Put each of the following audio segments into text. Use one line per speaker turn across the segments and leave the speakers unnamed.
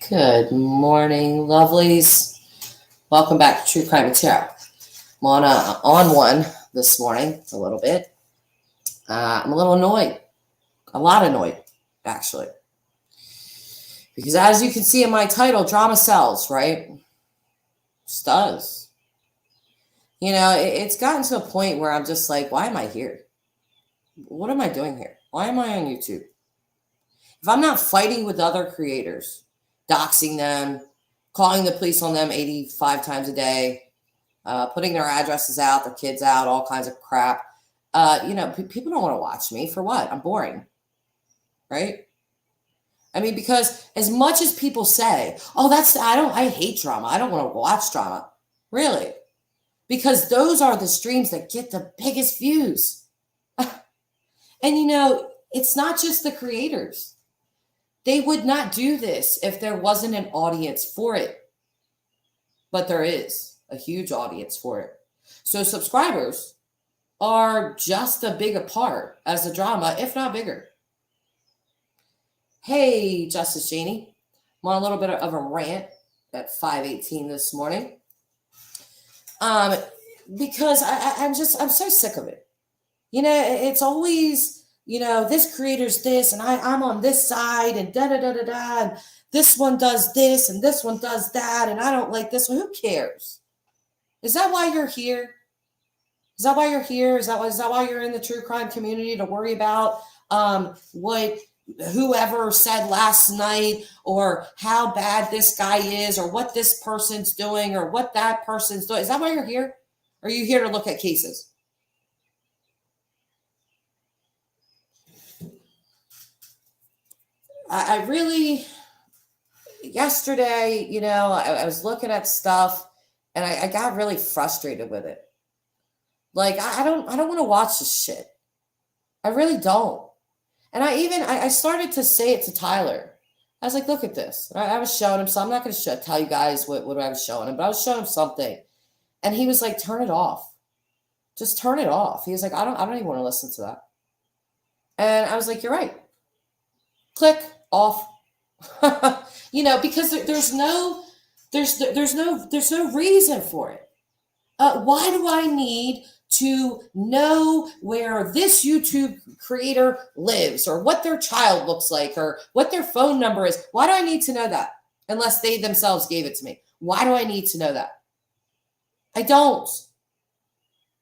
Good morning, lovelies. Welcome back to True Crime and Tarot. I'm on one this morning, a little bit. I'm a little annoyed, a lot annoyed, actually. Because as you can see in my title, drama sells, right? Just does. You know, it's gotten to a point where I'm just like, why am I here? What am I doing here? Why am I on YouTube? If I'm not fighting with other creators, doxing them, calling the police on them 85 times a day, putting their addresses out, their kids out, all kinds of crap. People don't want to watch me. For what? I'm boring, right? I mean, because as much as people say, oh, I hate drama. I don't want to watch drama. Really? Because those are the streams that get the biggest views. And it's not just the creators. They would not do this if there wasn't an audience for it. But there is a huge audience for it. So subscribers are just as big a part as the drama, if not bigger. Hey, Justice Janie. I'm on a little bit of a rant at 5:18 this morning. Because I'm so sick of it. It's always, this creator's this, and I'm on this side, and da-da-da-da-da, and this one does this, and this one does that, and I don't like this one. Who cares? Is that why you're here? Is that why you're here? Is that why you're in the true crime community, to worry about what whoever said last night, or how bad this guy is, or what this person's doing, or what that person's doing? Is that why you're here? Or are you here to look at cases? I really, yesterday, I was looking at stuff, and I got really frustrated with it. Like, I don't want to watch this shit. I really don't. And I started to say it to Tyler. I was like, look at this. I was showing him, so I'm not going to tell you guys what I was showing him, but I was showing him something. And he was like, turn it off. Just turn it off. He was like, I don't even want to listen to that. And I was like, you're right. Click off. Because there's no reason for it. Why do I need to know where this YouTube creator lives, or what their child looks like, or what their phone number is? Why do I need to know that? Unless they themselves gave it to me. Why do I need to know that? I don't.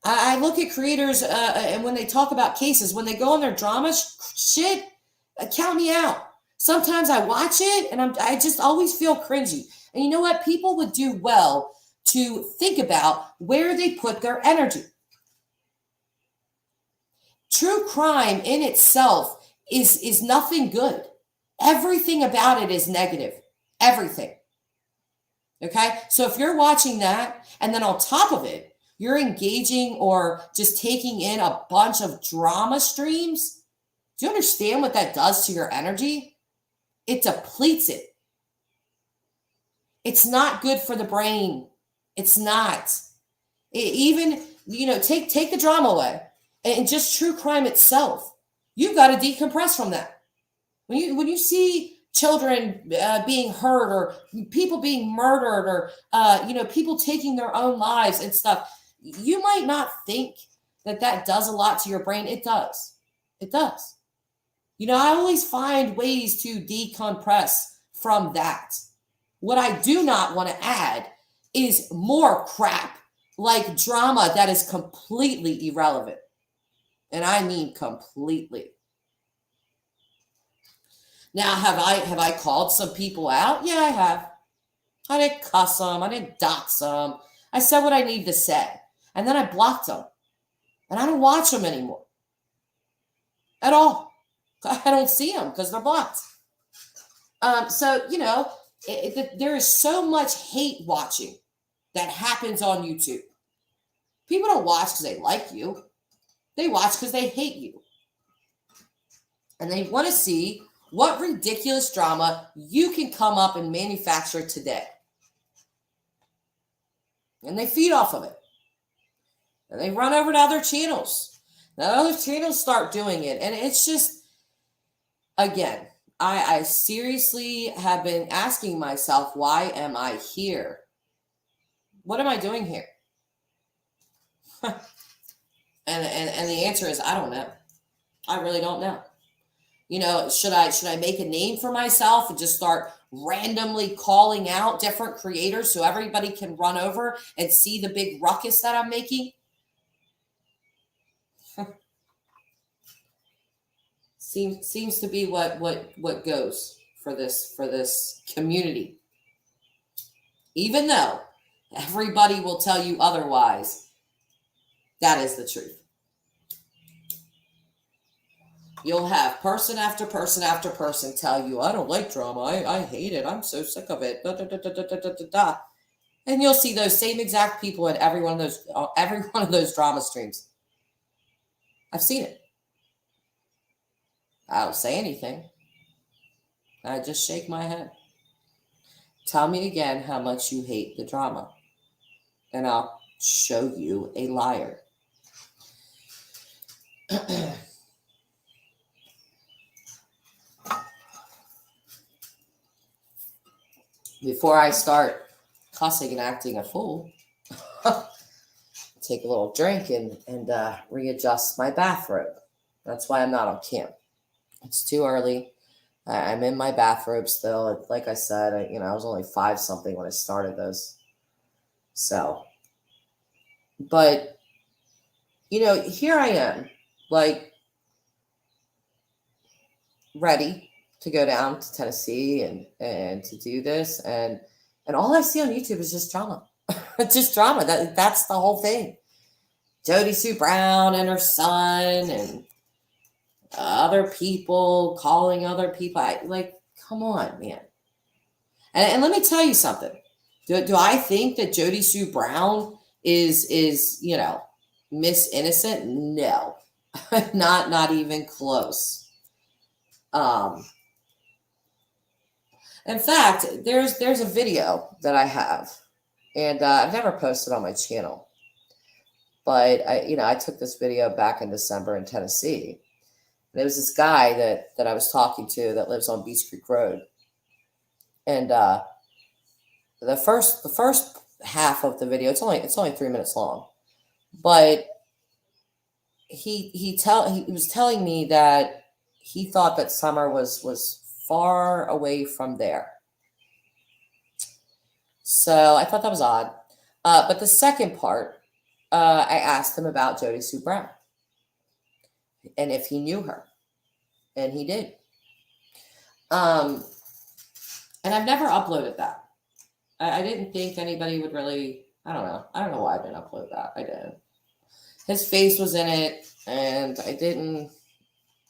I look at creators, and when they talk about cases, when they go on their drama shit, count me out. Sometimes I watch it, and I just always feel cringy. And you know what? People would do well to think about where they put their energy. True crime in itself is nothing good. Everything about it is negative. Everything. Okay? So if you're watching that, and then on top of it, you're engaging or just taking in a bunch of drama streams, do you understand what that does to your energy? It depletes it. It's not good for the brain. It's not. Take the drama away, and just true crime itself. You've got to decompress from that. When you see children being hurt, or people being murdered, or people taking their own lives and stuff, you might not think that does a lot to your brain. It does. It does. I always find ways to decompress from that. What I do not want to add is more crap, like drama that is completely irrelevant. And I mean completely. Now, have I called some people out? Yeah, I have. I didn't cuss them. I didn't dox them. I said what I needed to say. And then I blocked them. And I don't watch them anymore. At all. I don't see them because they're blocked. There is so much hate watching that happens on YouTube. People don't watch because they like you. They watch because they hate you. And they want to see what ridiculous drama you can come up and manufacture today. And they feed off of it. And they run over to other channels. Now other channels start doing it. And it's just, again, I seriously have been asking myself, why am I here? What am I doing here? and the answer is, I don't know. I really don't know. Should I make a name for myself and just start randomly calling out different creators so everybody can run over and see the big ruckus that I'm making? Seems to be what goes for this community. Even though everybody will tell you otherwise, that is the truth. You'll have person after person after person tell you, I don't like drama. I hate it. I'm so sick of it. Da, da, da, da, da, da, da, da. And you'll see those same exact people in every one of those drama streams. I've seen it. I don't say anything. I just shake my head. Tell me again how much you hate the drama, and I'll show you a liar. Before I start cussing and acting a fool, take a little drink and readjust my bathrobe. That's why I'm not on cam. It's too early. I'm in my bathrobe still. Like I said, I was only 5-something when I started this. So, but, here I am, like, ready to go down to Tennessee and to do this. And all I see on YouTube is just drama. It's just drama. That's the whole thing. Jody Sue Brown and her son and other people calling other people. Come on, man. And let me tell you something. Do I think that Jody Sue Brown is Miss Innocent? No, not even close. In fact, there's a video that I have, and I've never posted on my channel, but I took this video back in December in Tennessee. There was this guy that I was talking to that lives on Beach Creek Road. And the first half of the video, it's only 3 minutes long. But he was telling me that he thought that summer was far away from there. So I thought that was odd. But the second part, I asked him about Jody Sue Brown and if he knew her. And he did. And I've never uploaded that. I didn't think anybody would really, I don't know. I don't know why I didn't upload that. I didn't. His face was in it, and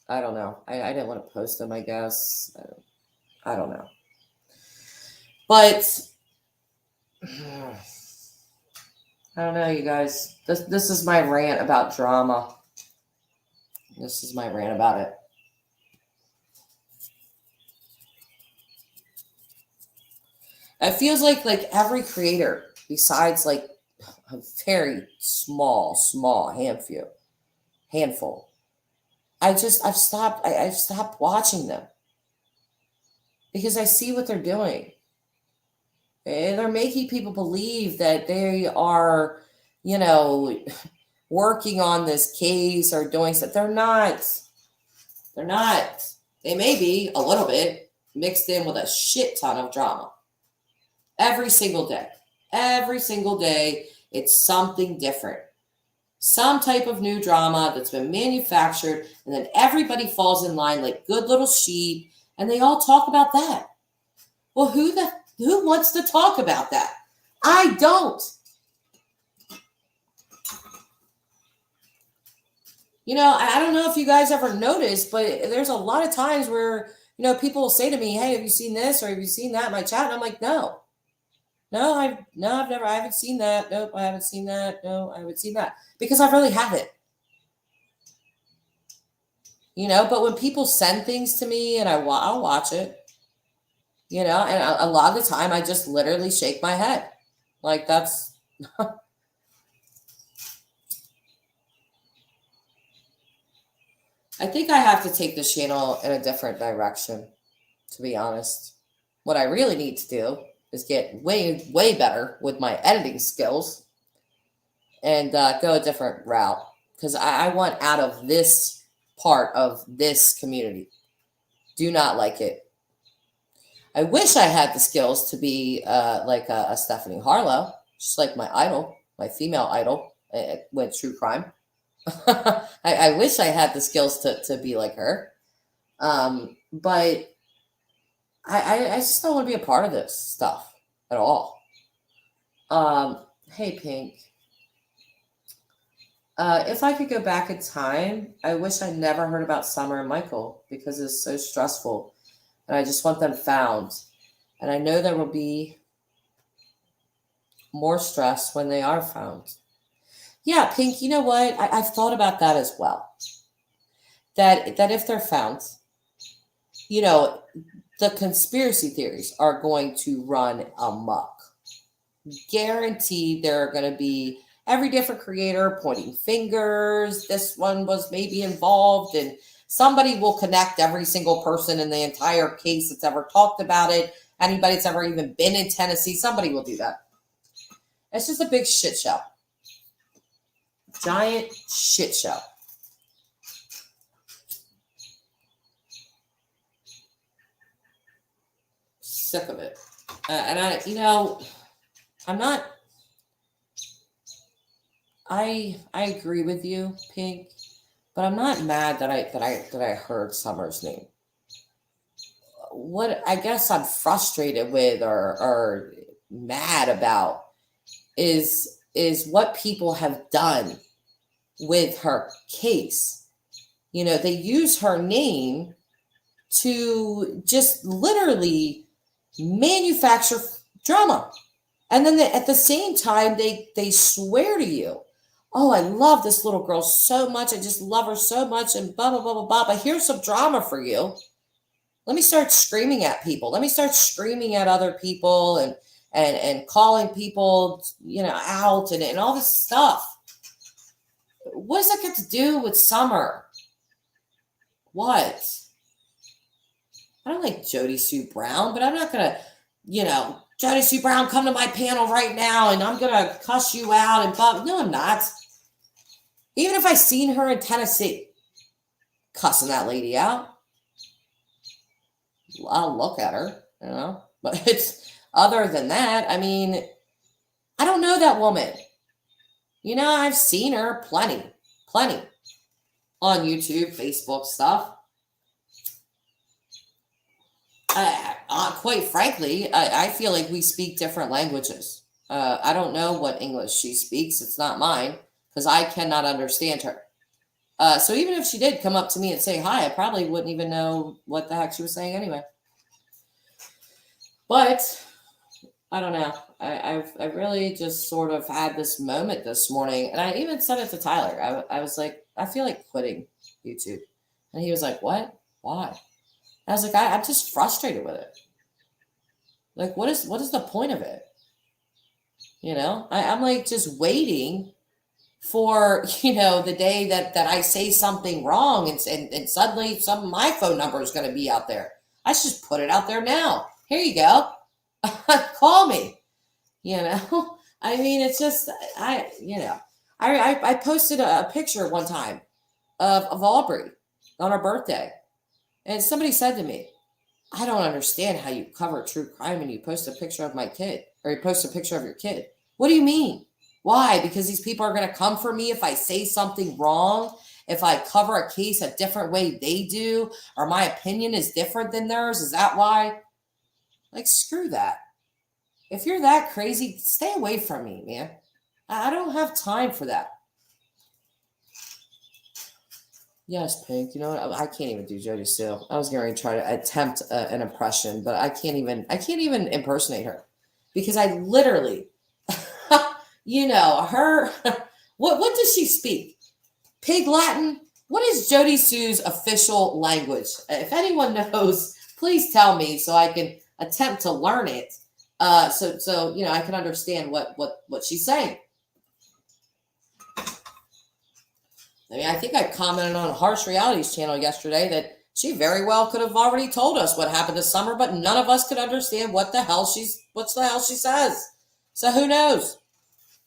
I don't know. I didn't want to post him, I guess. I don't know. But, I don't know, you guys. This is my rant about drama. This is my rant about it. It feels like every creator, besides like a very small handful. I've stopped watching them because I see what they're doing. And they're making people believe that they are, working on this case or doing stuff. They're not. They may be a little bit mixed in with a shit ton of drama. Every single day, it's something different. Some type of new drama that's been manufactured, and then everybody falls in line like good little sheep, and they all talk about that. Well, who wants to talk about that? I don't. I don't know if you guys ever noticed, but there's a lot of times where, people will say to me, hey, have you seen this or have you seen that in my chat? And I'm like, no. I haven't seen that. Nope, I haven't seen that. No, I haven't seen that. Because I really haven't. But when people send things to me and I'll watch it, and a lot of the time I just literally shake my head. Like that's... I think I have to take this channel in a different direction. to be honest. What I really need to do is get way, way better with my editing skills and go a different route because I want out of this part of this community. Do not like it. I wish I had the skills to be like a Stephanie Harlow, just like my idol, my female idol with true crime. I wish I had the skills to be like her. But I just don't want to be a part of this stuff at all. Hey, Pink. If I could go back in time, I wish I never heard about Summer and Michael because it's so stressful. And I just want them found. And I know there will be more stress when they are found. Yeah, Pink, you know what? I've thought about that as well. That if they're found, the conspiracy theories are going to run amok. Guaranteed there are going to be every different creator pointing fingers. This one was maybe involved, and somebody will connect every single person in the entire case that's ever talked about it. Anybody that's ever even been in Tennessee, somebody will do that. It's just a big shit show. Giant shit show. Sick of it. And I'm not. I agree with you, Pink, but I'm not mad that I heard Summer's name. What I guess I'm frustrated with or mad about is what people have done with her case. They use her name to just literally manufacture drama. And then at the same time, they swear to you, oh, I love this little girl so much. I just love her so much and blah, blah, blah, blah, blah. But here's some drama for you. Let me start screaming at people. Let me start screaming at other people and calling people, out and all this stuff. What does that got to do with Summer? What? I don't like Jody Sue Brown, but I'm not going to, Jody Sue Brown, come to my panel right now and I'm going to cuss you out and blah. No, I'm not. Even if I seen her in Tennessee, cussing that lady out, I'll look at her, But it's other than that, I mean, I don't know that woman. I've seen her plenty on YouTube, Facebook stuff. Quite frankly, I feel like we speak different languages. I don't know what English she speaks. It's not mine because I cannot understand her. So even if she did come up to me and say hi, I probably wouldn't even know what the heck she was saying anyway. But I don't know. I really just sort of had this moment this morning, and I even said it to Tyler. I was like, I feel like quitting YouTube, and he was like, "What? Why?" And I was like, I'm just frustrated with it. Like, what is the point of it? I'm like just waiting for, the day that I say something wrong and suddenly my phone number is going to be out there. I should just put it out there now. Here you go. Call me. I mean, it's just, I posted a picture one time of Aubrey on her birthday. And somebody said to me, I don't understand how you cover true crime and you post a picture of my kid or you post a picture of your kid. What do you mean? Why? Because these people are going to come for me if I say something wrong, if I cover a case a different way they do, or my opinion is different than theirs. Is that why? Like, screw that. If you're that crazy, stay away from me, man. I don't have time for that. Yes, Pink. You know what? I can't even do Jody Sue. I was going to try to attempt an impression, but I can't even impersonate her because I literally, her. What does she speak? Pig Latin? What is Jody Sue's official language? If anyone knows, please tell me so I can attempt to learn it. So I can understand what she's saying. I mean, I think I commented on Harsh Reality's channel yesterday that She very well could have already told us what happened this summer, but none of us could understand what the hell she says. So who knows?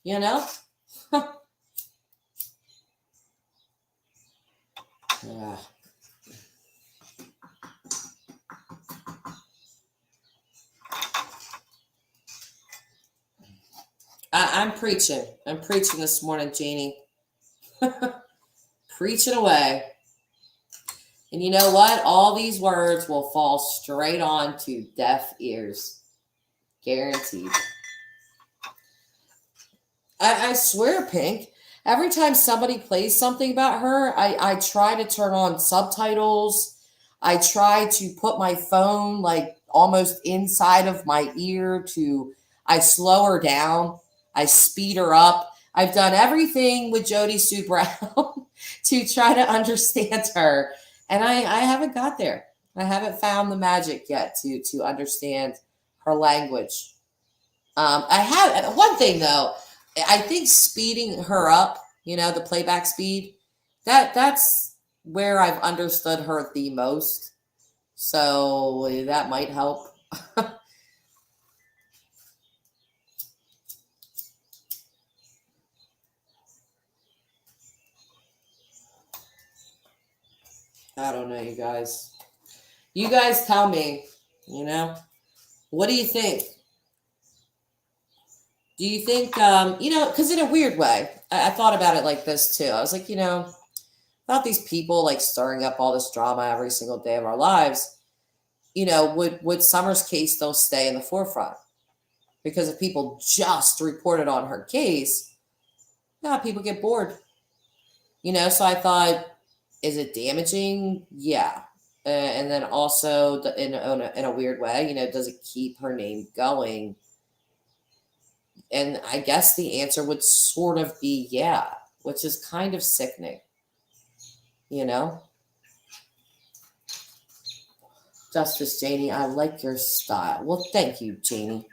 You know? Yeah. I'm preaching. I'm preaching this morning, Janie. Preaching away. And you know what? All these words will fall straight on to deaf ears. Guaranteed. I swear, Pink, every time somebody plays something about her, I try to turn on subtitles. I try to put my phone like almost inside of my ear I slow her down. I speed her up. I've done everything with Jody Sue Brown to try to understand her. And I haven't got there. I haven't found the magic yet to understand her language. I have one thing though. I think speeding her up, the playback speed, that's where I've understood her the most. So that might help. I don't know, you guys. You guys tell me, what do you think? Do you think, because in a weird way, I thought about it like this too. I was like, about these people like stirring up all this drama every single day of our lives, would Summer's case still stay in the forefront? Because if people just reported on her case, people get bored. So I thought, is it damaging? Yeah. And then also in a weird way, does it keep her name going? And I guess the answer would sort of be yeah, which is kind of sickening, Justice Janie, I like your style. Well, thank you, Janie.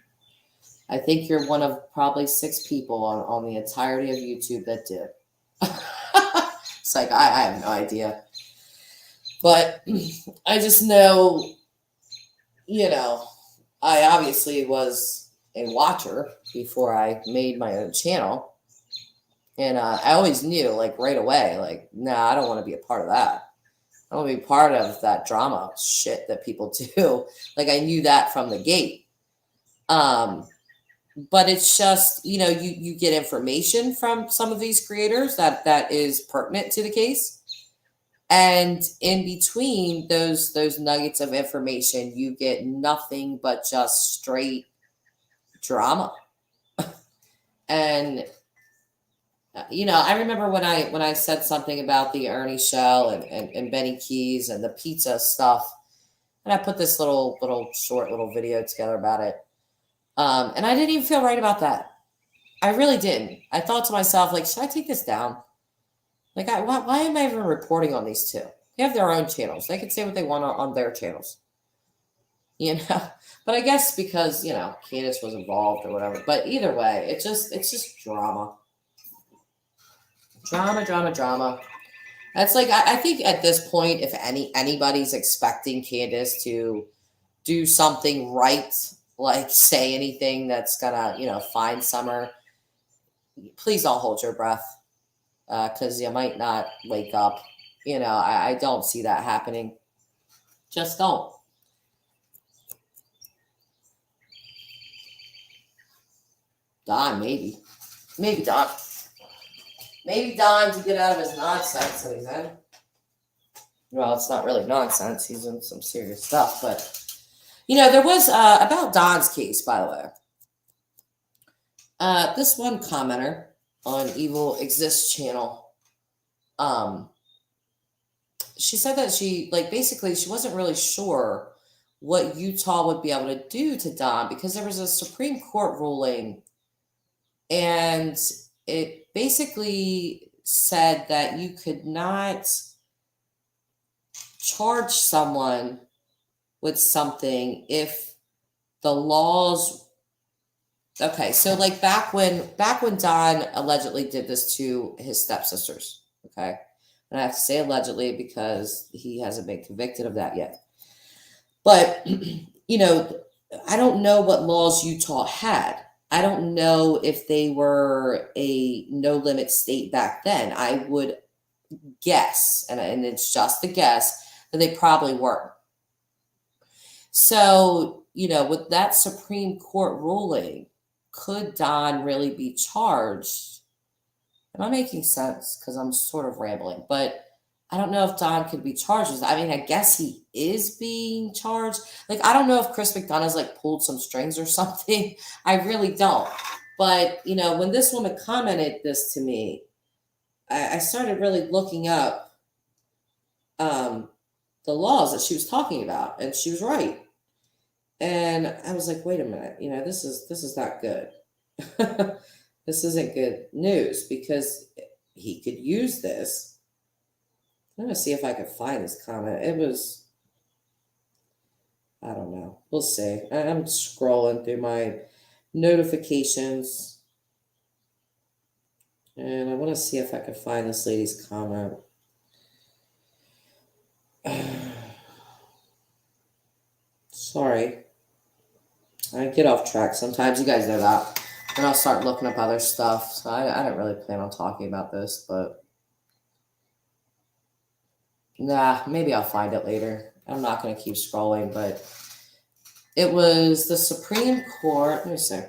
I think you're one of probably 6 people on the entirety of YouTube that did. It's like, I have no idea. But I just know, I obviously was a watcher before I made my own channel. And I always knew, like, right away, like, nah, I don't want to be a part of that. I don't want to be part of that drama shit that people do. Like, I knew that from the gate. But it's just, you get information from some of these creators that is pertinent to the case. And in between those nuggets of information, you get nothing but just straight drama. And I remember when I said something about the Ernie show and Benny Keys and the pizza stuff, and I put this little short video together about it. And I didn't even feel right about that. I really didn't. I thought to myself, like, should I take this down? Like, why am I even reporting on these two? They have their own channels. They can say what they want on their channels. But I guess because, Candace was involved or whatever. But either way, it's just drama. Drama. That's like, I think at this point, if anybody's expecting Candace to do something right, like say anything that's gonna, find Summer, please don't hold your breath. Because you might not wake up. I don't see that happening. Just don't. Don, maybe. Maybe Don. Maybe Don to get out of his nonsense that he's in. Well, it's not really nonsense. He's in some serious stuff. But, there was, about Don's case, by the way. This one commenter on Evil Exists channel, she said that basically she wasn't really sure what Utah would be able to do to Don because there was a Supreme Court ruling and it basically said that you could not charge someone with something if the laws. Okay, so like back when Don allegedly did this to his stepsisters, okay, And I have to say allegedly because he hasn't been convicted of that yet. But, I don't know what laws Utah had. I don't know if they were a no limit state back then. I would guess, and it's just a guess, that they probably weren't. So, with that Supreme Court ruling, could Don really be charged? Am I making sense? Because I'm sort of rambling, but I don't know if Don could be charged. I mean, I guess he is being charged. Like, I don't know if Chris McDonough's like pulled some strings or something. I really don't. But, when this woman commented this to me, I started really looking up the laws that she was talking about, and she was right. And I was like, wait a minute, this is not good. This isn't good news because he could use this. I'm going to see if I can find this comment. It was, I don't know. We'll see. I'm scrolling through my notifications. And I want to see if I can find this lady's comment. Sorry. I get off track sometimes. You guys know that. And I'll start looking up other stuff. So I don't really plan on talking about this, but nah, maybe I'll find it later. I'm not going to keep scrolling, but it was the Supreme Court. Let me see.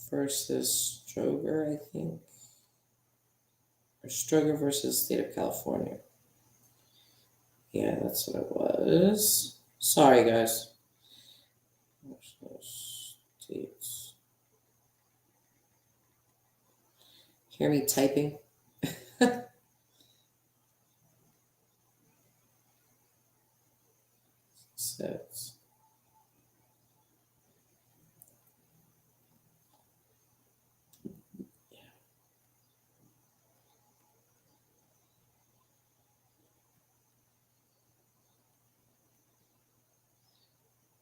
Versus Stroger, I think. Or Stroger versus State of California. Yeah, that's what it was. Sorry, guys. States. Hear me typing? Sets.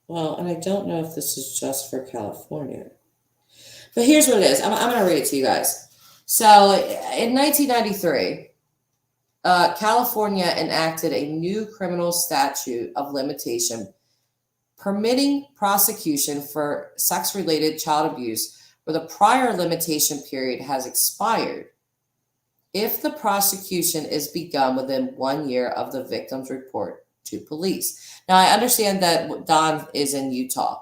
Well, and I don't know if this is just for California. But here's what it is. I'm going to read it to you guys. So in 1993, California enacted a new criminal statute of limitation permitting prosecution for sex-related child abuse where the prior limitation period has expired if the prosecution is begun within 1 year of the victim's report to police. Now, I understand that Don is in Utah,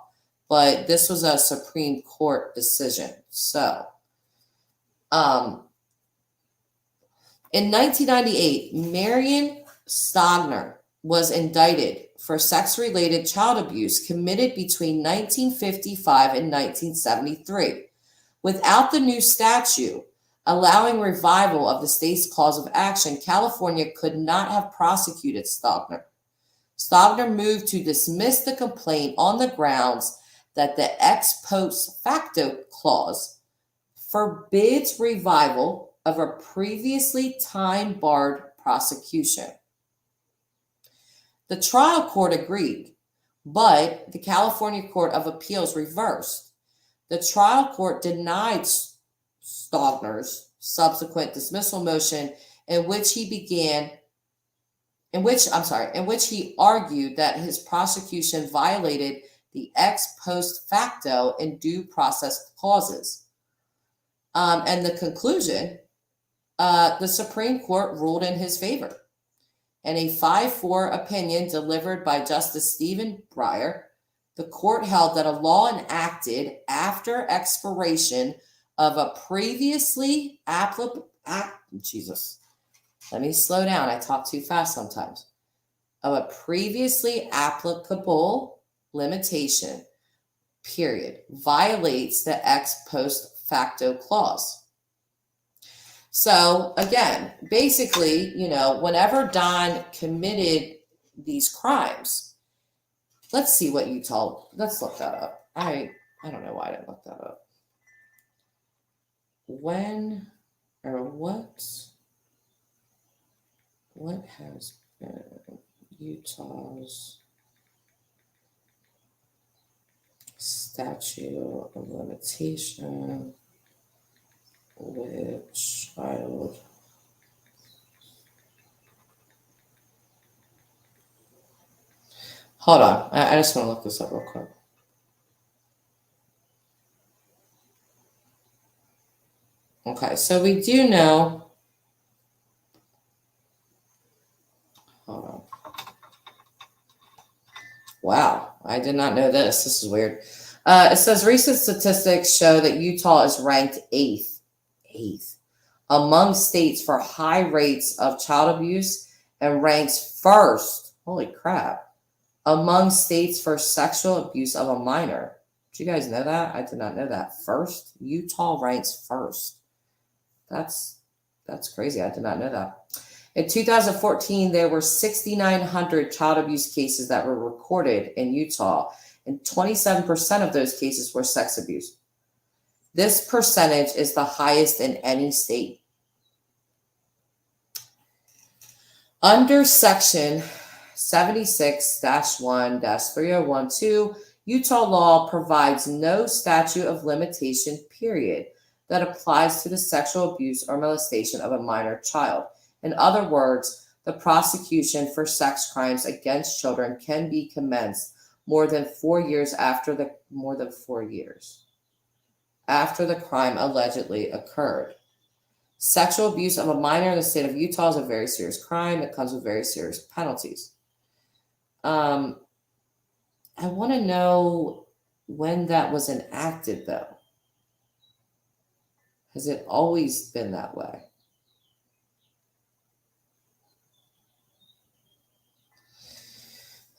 but this was a Supreme Court decision. So, in 1998, Marion Stogner was indicted for sex-related child abuse committed between 1955 and 1973. Without the new statute allowing revival of the state's cause of action, California could not have prosecuted Stogner. Stogner moved to dismiss the complaint on the grounds that the ex post facto clause forbids revival of a previously time-barred prosecution. The trial court agreed, but the California Court of Appeals reversed. The trial court denied Stogner's subsequent dismissal motion in which he argued that his prosecution violated the ex post facto and due process clauses. And the conclusion, the Supreme Court ruled in his favor. In a 5-4 opinion delivered by Justice Stephen Breyer, the court held that a law enacted after expiration of a previously Jesus, let me slow down. I talk too fast sometimes. Of a previously applicable limitation period violates the ex post facto clause. So again, basically, whenever Don committed these crimes, let's see what let's look that up. I don't know why I didn't look that up. When or what has been Utah's statute of limitation with child. Hold on. I just want to look this up real quick. Okay, so we do know. Hold on. Wow, I did not know this. This is weird. It says recent statistics show that Utah is ranked eighth among states for high rates of child abuse and ranks first, holy crap, among states for sexual abuse of a minor. Did you guys know that? I did not know that. First, Utah ranks first. That's crazy. I did not know that. In 2014, there were 6,900 child abuse cases that were recorded in Utah, and 27% of those cases were sex abuse. This percentage is the highest in any state. Under Section 76-1-3012, Utah law provides no statute of limitation, period, that applies to the sexual abuse or molestation of a minor child. In other words, the prosecution for sex crimes against children can be commenced more than 4 years after the crime allegedly occurred. Sexual abuse of a minor in the state of Utah is a very serious crime that comes with very serious penalties. I want to know when that was enacted, though. Has it always been that way?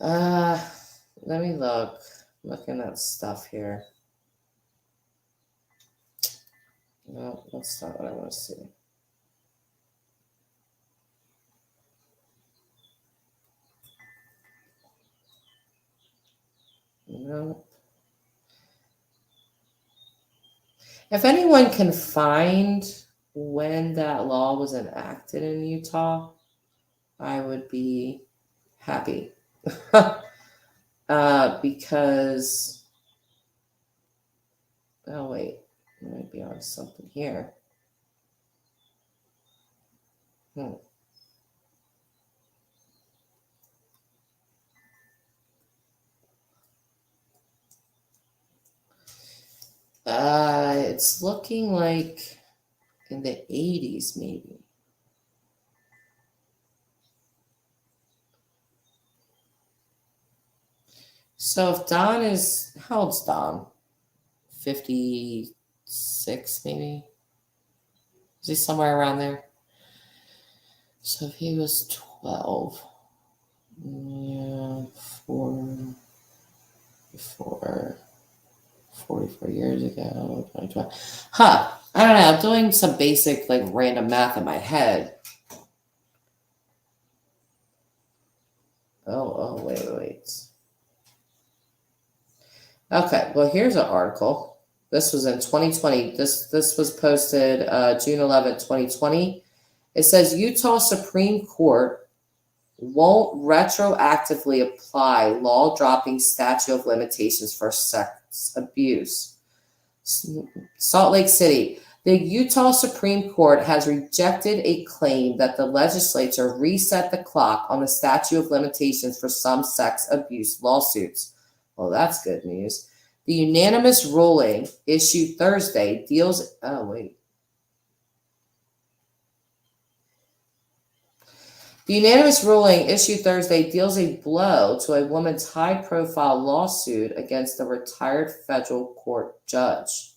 Let me look. I'm looking at stuff here. No, that's not what I want to see. No. If anyone can find when that law was enacted in Utah, I would be happy. Because, oh wait, I might be on something here. It's looking like in the 80s, maybe. So if Don is, how old's Don? 56, maybe? Is he somewhere around there? So if he was 12, yeah, 44 years ago, 2012. I don't know. I'm doing some basic, random math in my head. Oh, wait. Okay, well, here's an article. This was in 2020. This was posted June 11, 2020. It says Utah Supreme Court won't retroactively apply law-dropping statute of limitations for sex abuse. Salt Lake City. The Utah Supreme Court has rejected a claim that the legislature reset the clock on the statute of limitations for some sex abuse lawsuits. Well, that's good news. The unanimous ruling issued Thursday deals... Oh, wait. The unanimous ruling issued Thursday deals a blow to a woman's high-profile lawsuit against a retired federal court judge.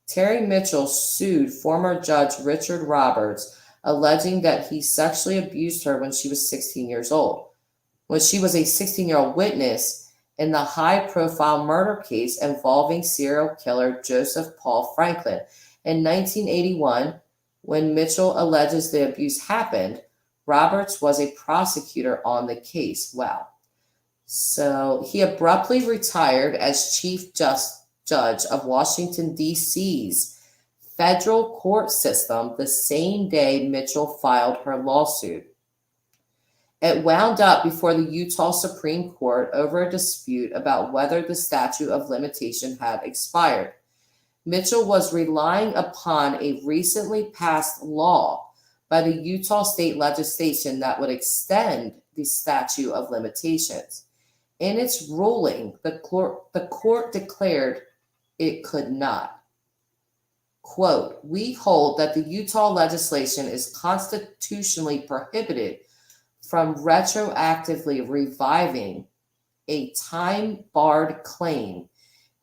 Terry Mitchell sued former Judge Richard Roberts, alleging that he sexually abused her when she was 16 years old. When she was a 16-year-old witness in the high-profile murder case involving serial killer Joseph Paul Franklin. In 1981, when Mitchell alleges the abuse happened, Roberts was a prosecutor on the case. Wow. So he abruptly retired as Chief Judge of Washington, D.C.'s federal court system the same day Mitchell filed her lawsuit. It wound up before the Utah Supreme Court over a dispute about whether the statute of limitation had expired. Mitchell was relying upon a recently passed law by the Utah state legislation that would extend the statute of limitations. In its ruling, the court declared it could not. Quote, "We hold that the Utah legislation is constitutionally prohibited from retroactively reviving a time-barred claim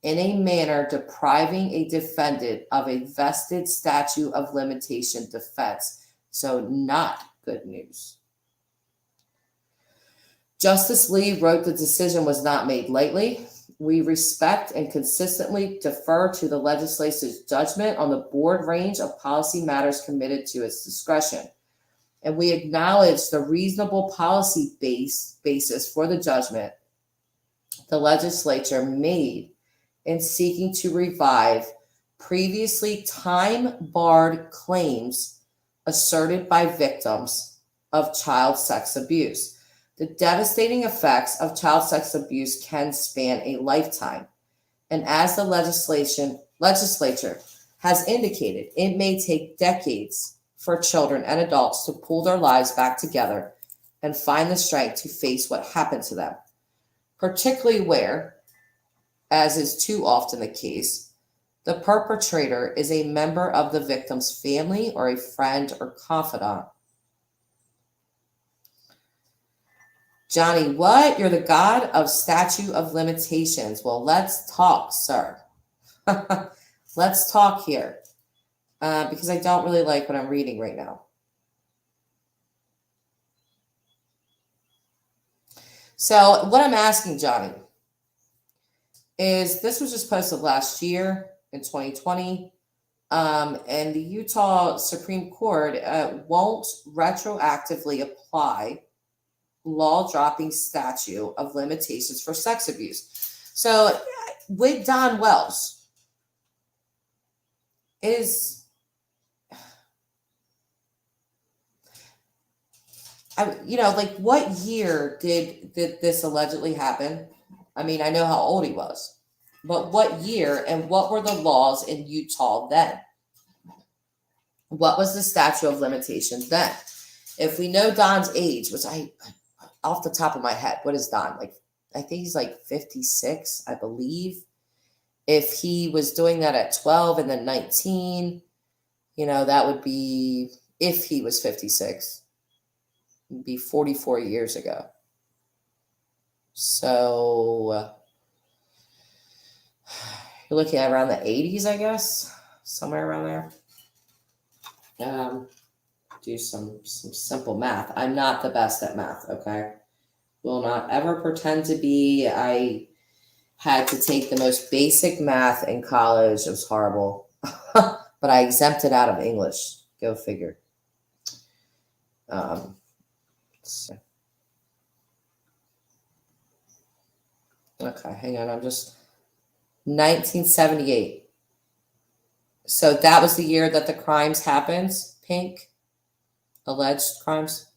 in a manner depriving a defendant of a vested statute of limitation defense." So not good news. Justice Lee wrote the decision was not made lightly. "We respect and consistently defer to the legislature's judgment on the broad range of policy matters committed to its discretion. And we acknowledge the reasonable policy basis for the judgment the legislature made in seeking to revive previously time-barred claims asserted by victims of child sex abuse. The devastating effects of child sex abuse can span a lifetime, and as the legislature has indicated, it may take decades for children and adults to pull their lives back together and find the strength to face what happened to them, particularly where, as is too often the case, the perpetrator is a member of the victim's family or a friend or confidant. Johnny, what? You're the god of statute of limitations. Well, let's talk, sir. Let's talk here. Because I don't really like what I'm reading right now. So what I'm asking, Johnny, is this was just posted last year in 2020, and the Utah Supreme Court won't retroactively apply law-dropping statute of limitations for sex abuse. So with Don Wells, what year did this allegedly happen? I mean, I know how old he was, but what year and what were the laws in Utah then? What was the statute of limitations then? If we know Don's age, which off the top of my head, what is Don? I think he's 56, I believe. If he was doing that at 12 and then 19, that would be, if he was 56, it'd be 44 years ago. So you're looking at around the 80s, I guess, somewhere around there. Do some simple math. I'm not the best at math, okay? Will not ever pretend to be. I had to take the most basic math in college. It was horrible. But I exempted out of English. Go figure. So. Okay, hang on. 1978. So that was the year that the crimes happened, Pink? Alleged crimes.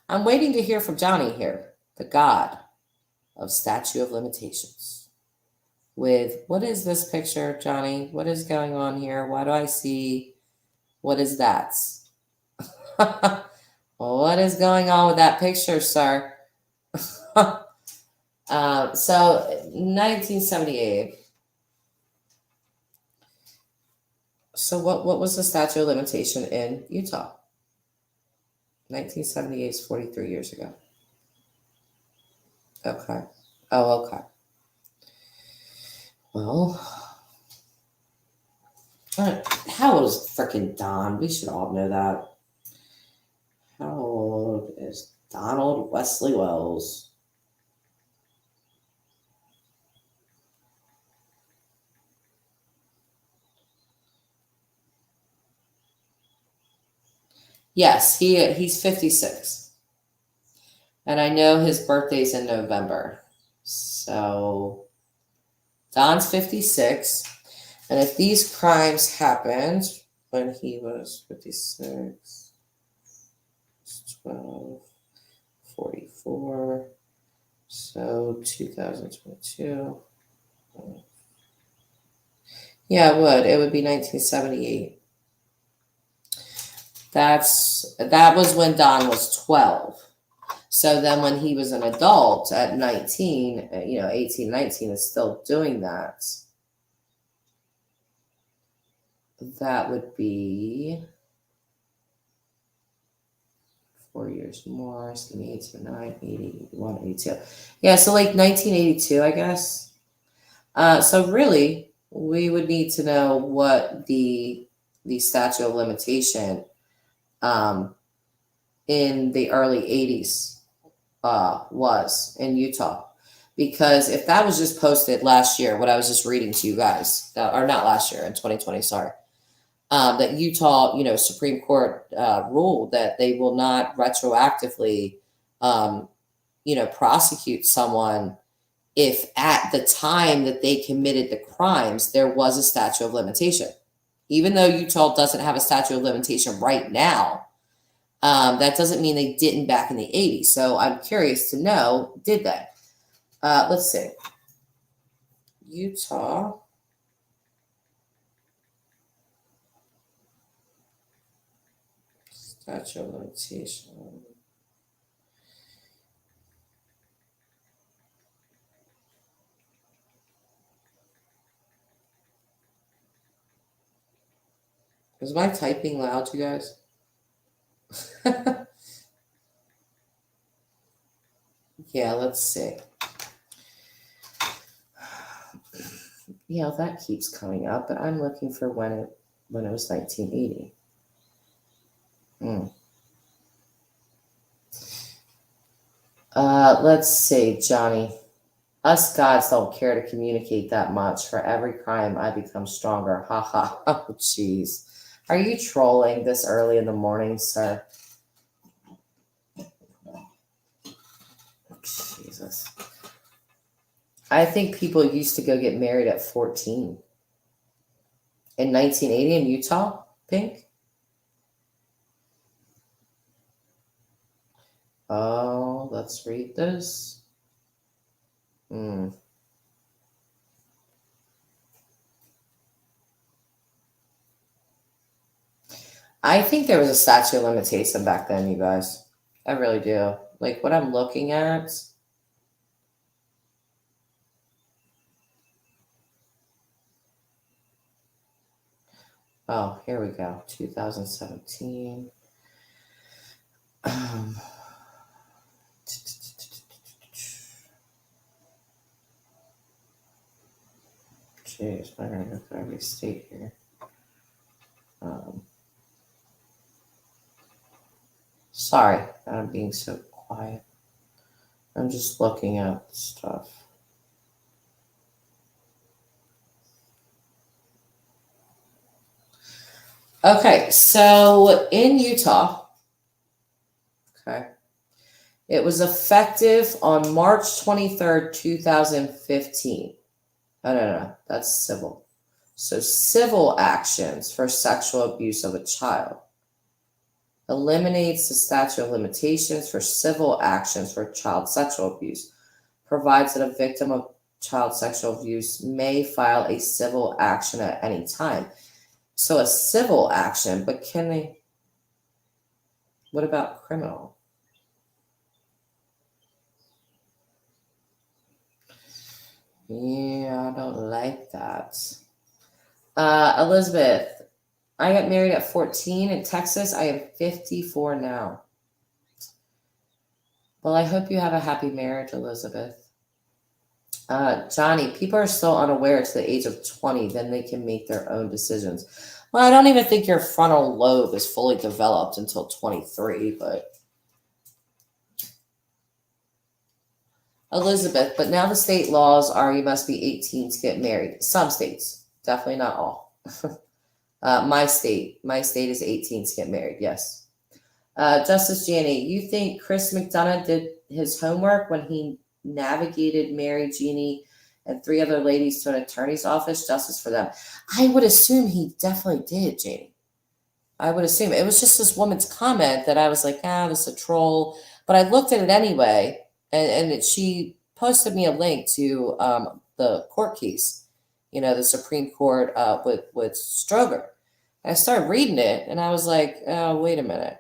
I'm waiting to hear from Johnny here, the god of statute of limitations. With, what is this picture, Johnny? What is going on here? Why do I see, what is that? Well, what is going on with that picture, sir? So 1978. So what was the statute of limitation in Utah? 1978 is 43 years ago. Okay. Oh, okay. Well, how old is freaking Don? We should all know that. How old is Donald Wesley Wells? Yes, he's 56. And I know his birthday's in November. So Don's 56. And if these crimes happened when he was 56, 12, 44. So 2022. Yeah, it would. It would be 1978. That was when Don was 12. So then when he was an adult at 19, 18, 19 is still doing that. That would be 4 years more. So 89, 80, 81, 82. Yeah, so like 1982, I guess. So really, we would need to know what the statute of limitation in the early 80s was in Utah. Because if that was just posted last year, what I was just reading to you guys, or not last year, in 2020, sorry, that Utah, Supreme Court ruled that they will not retroactively, prosecute someone if at the time that they committed the crimes, there was a statute of limitation. Even though Utah doesn't have a statute of limitation right now, that doesn't mean they didn't back in the 80s. So I'm curious to know, did they? Let's see. Utah. Statute of limitation. Is my typing loud, you guys? Yeah, let's see. Yeah, that keeps coming up, but I'm looking for when it was 1980. Let's see, Johnny. Us gods don't care to communicate that much. For every crime, I become stronger. Ha ha. Oh, jeez. Are you trolling this early in the morning, sir? Jesus. I think people used to go get married at 14. In 1980 in Utah, Pink? Oh, let's read this. I think there was a statute of limitation back then, you guys. I really do. Like what I'm looking at. Oh, here we go. 2017. Jeez, I'm going to go through every state here. Sorry, I'm being so quiet. I'm just looking at stuff. Okay, so in Utah, it was effective on March 23rd, 2015. No, that's civil. So civil actions for sexual abuse of a child eliminates the statute of limitations for civil actions for child sexual abuse, provides that a victim of child sexual abuse may file a civil action at any time. So a civil action, but what about criminal? Yeah, I don't like that. Elizabeth, I got married at 14 in Texas. I am 54 now. Well, I hope you have a happy marriage, Elizabeth. Johnny, people are still unaware to the age of 20, then they can make their own decisions. Well, I don't even think your frontal lobe is fully developed until 23, but Elizabeth, but now the state laws are you must be 18 to get married. Some states, definitely not all. My state is 18 to get married, yes. Justice Janie, you think Chris McDonough did his homework when he navigated Mary, Jeannie, and 3 other ladies to an attorney's office? Justice for them. I would assume he definitely did, Janie. I would assume it was just this woman's comment that I was like, this is a troll. But I looked at it anyway, she posted me a link to the court case, the Supreme Court with Stroger. And I started reading it, and I was like, oh, wait a minute.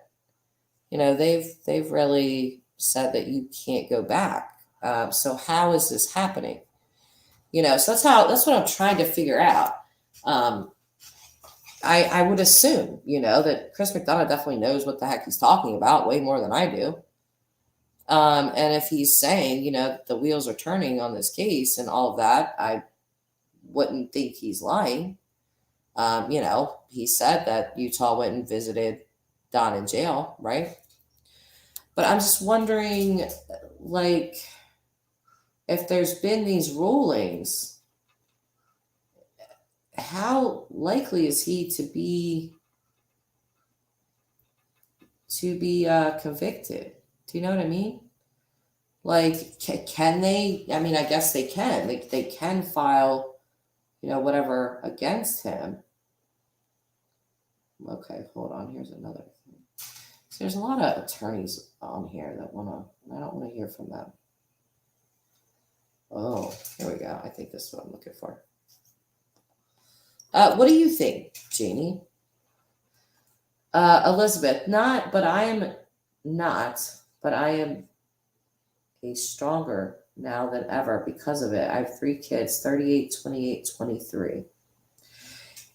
They've really said that you can't go back. So how is this happening? So that's what I'm trying to figure out. I would assume, that Chris McDonough definitely knows what the heck he's talking about way more than I do. And if he's saying, that the wheels are turning on this case and all of that, I wouldn't think he's lying. He said that Utah went and visited Don in jail, right? But I'm just wondering, like, if there's been these rulings, how likely is he to be convicted? Do you know what I mean? Like, can they? I mean, I guess they can. They can file, whatever against him. Okay, hold on. Here's another thing. So there's a lot of attorneys on here that I don't want to hear from them. Oh, here we go. I think this is what I'm looking for. What do you think, Janie? Elizabeth, but I am a stronger now than ever because of it. I have 3 kids, 38, 28, 23.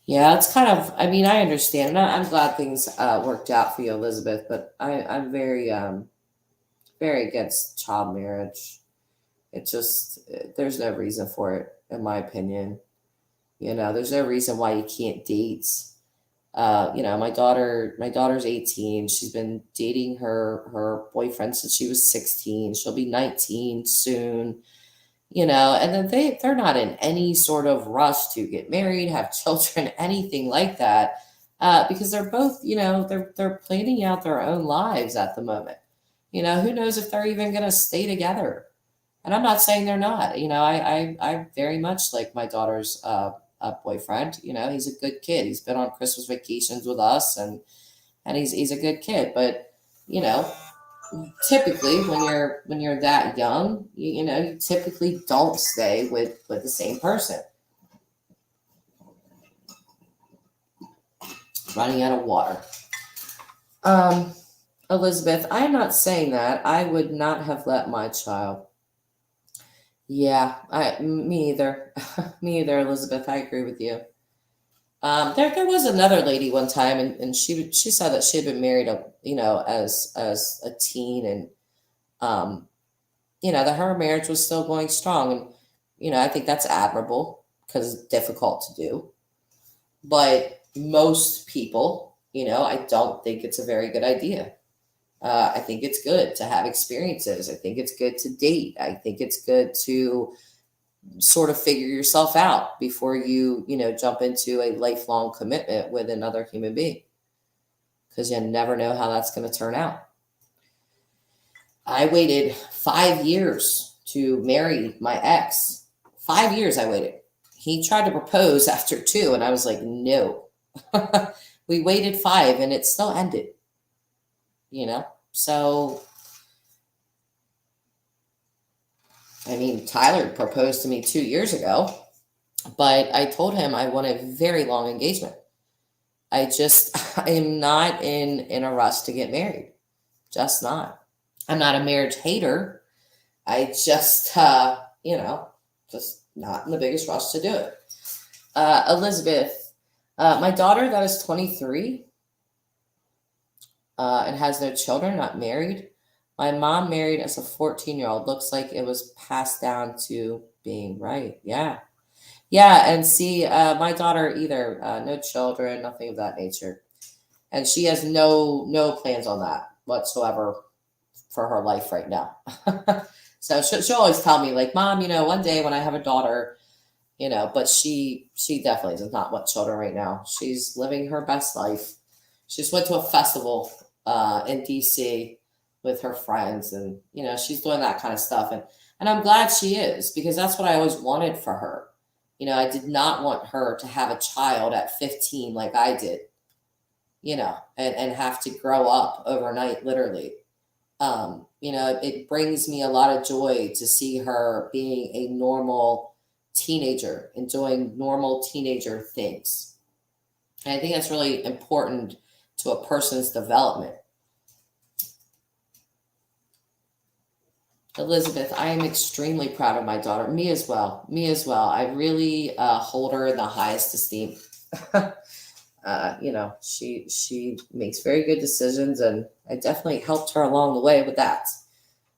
Yeah, it's kind of, I mean, I understand. And I'm glad things worked out for you, Elizabeth, but I'm very, very against child marriage. It just, there's no reason for it, in my opinion. There's no reason why you can't date. My daughter's 18. She's been dating her boyfriend since she was 16. She'll be 19 soon. And then they're not in any sort of rush to get married, have children, anything like that, because they're both, they're planning out their own lives at the moment. Who knows if they're even going to stay together? And I'm not saying they're not. I very much like my daughter's boyfriend. He's a good kid. He's been on Christmas vacations with us, and he's a good kid. But typically when you're that young, you typically don't stay with the same person. Running out of water. Elizabeth, I'm not saying that. I would not have let my child. Yeah, me either. Me either, Elizabeth. I agree with you. There was another lady one time, and she said that she had been married, as a teen, and that her marriage was still going strong, and I think that's admirable because it's difficult to do. But most people, I don't think it's a very good idea. I think it's good to have experiences. I think it's good to date. I think it's good to sort of figure yourself out before you, jump into a lifelong commitment with another human being, because you never know how that's going to turn out. I waited 5 years to marry my ex. 5 years I waited. He tried to propose after 2, and I was like, no. We waited 5, and it still ended. So, I mean, Tyler proposed to me 2 years ago, but I told him I want a very long engagement. I am not in a rush to get married. Just not. I'm not a marriage hater. I just, just not in the biggest rush to do it. Elizabeth, my daughter that is 23, and has no children, not married. My mom married as a 14-year-old. Looks like it was passed down to being right. Yeah. Yeah, and see, my daughter either no children, nothing of that nature. And she has no plans on that whatsoever for her life right now. So she'll always tell me, like, Mom, one day when I have a daughter, but she definitely does not want children right now. She's living her best life. She just went to a festival in DC with her friends, and she's doing that kind of stuff, and I'm glad she is, because that's what I always wanted for her. I did not want her to have a child at 15 like I did. and have to grow up overnight, literally. It brings me a lot of joy to see her being a normal teenager and doing normal teenager things. And I think that's really important to a person's development. Elizabeth, I am extremely proud of my daughter. Me as well. Me as well. I really hold her in the highest esteem. She makes very good decisions, and I definitely helped her along the way with that.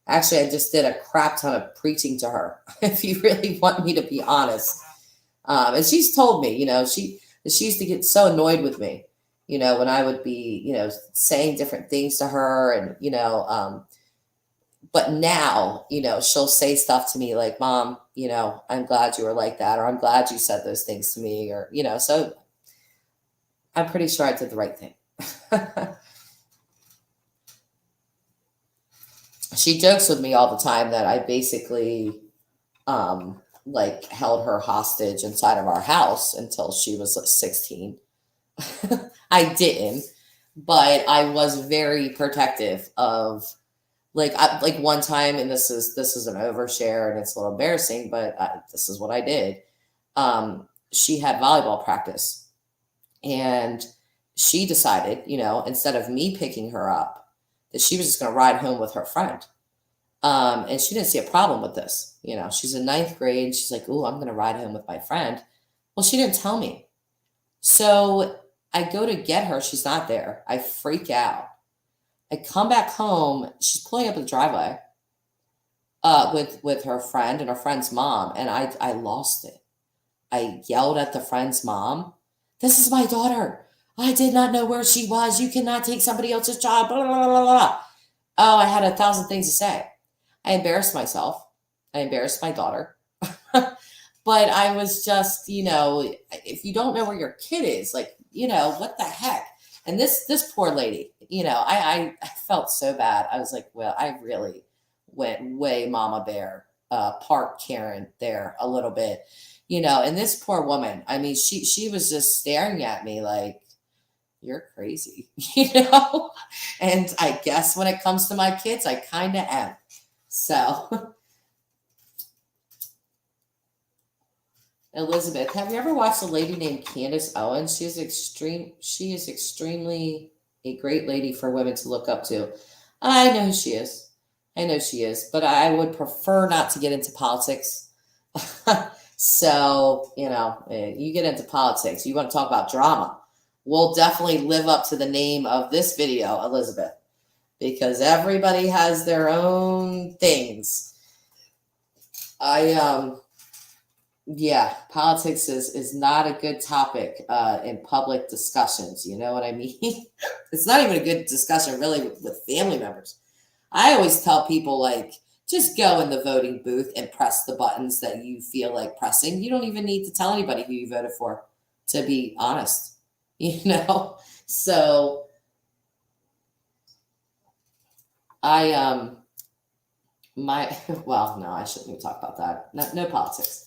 Actually, I just did a crap ton of preaching to her, if you really want me to be honest. And she's told me, she used to get so annoyed with me, when I would be, saying different things to her, and but now, she'll say stuff to me like, Mom, I'm glad you were like that, or I'm glad you said those things to me, or, so I'm pretty sure I did the right thing. She jokes with me all the time that I basically, held her hostage inside of our house until she was 16. I didn't, but I was very protective of, like one time, and this is an overshare and it's a little embarrassing, but this is what I did. She had volleyball practice, and she decided, instead of me picking her up, that she was just going to ride home with her friend. And she didn't see a problem with this. She's in ninth grade. She's like, "Ooh, I'm going to ride home with my friend." Well, she didn't tell me. So I go to get her. She's not there. I freak out. I come back home. She's pulling up the driveway with her friend and her friend's mom, and I lost it. I yelled at the friend's mom, "This is my daughter. I did not know where she was. You cannot take somebody else's job." Blah, blah, blah, blah. Oh, I had 1,000 things to say. I embarrassed myself. I embarrassed my daughter. But I was just, if you don't know where your kid is, what the heck? And this poor lady, I felt so bad. I was like, well, I really went way mama bear, part Karen there a little bit, and this poor woman, I mean, she was just staring at me like, "You're crazy," and I guess when it comes to my kids, I kind of am. So, Elizabeth, have you ever watched a lady named Candace Owens? She is extremely a great lady for women to look up to. I know who she is. But I would prefer not to get into politics. So, you get into politics, you want to talk about drama. We'll definitely live up to the name of this video, Elizabeth, because everybody has their own things. Yeah, politics is not a good topic in public discussions. You know what I mean? It's not even a good discussion really with family members. I always tell people, just go in the voting booth and press the buttons that you feel like pressing. You don't even need to tell anybody who you voted for, to be honest. So I well, no, I shouldn't even talk about that. No politics.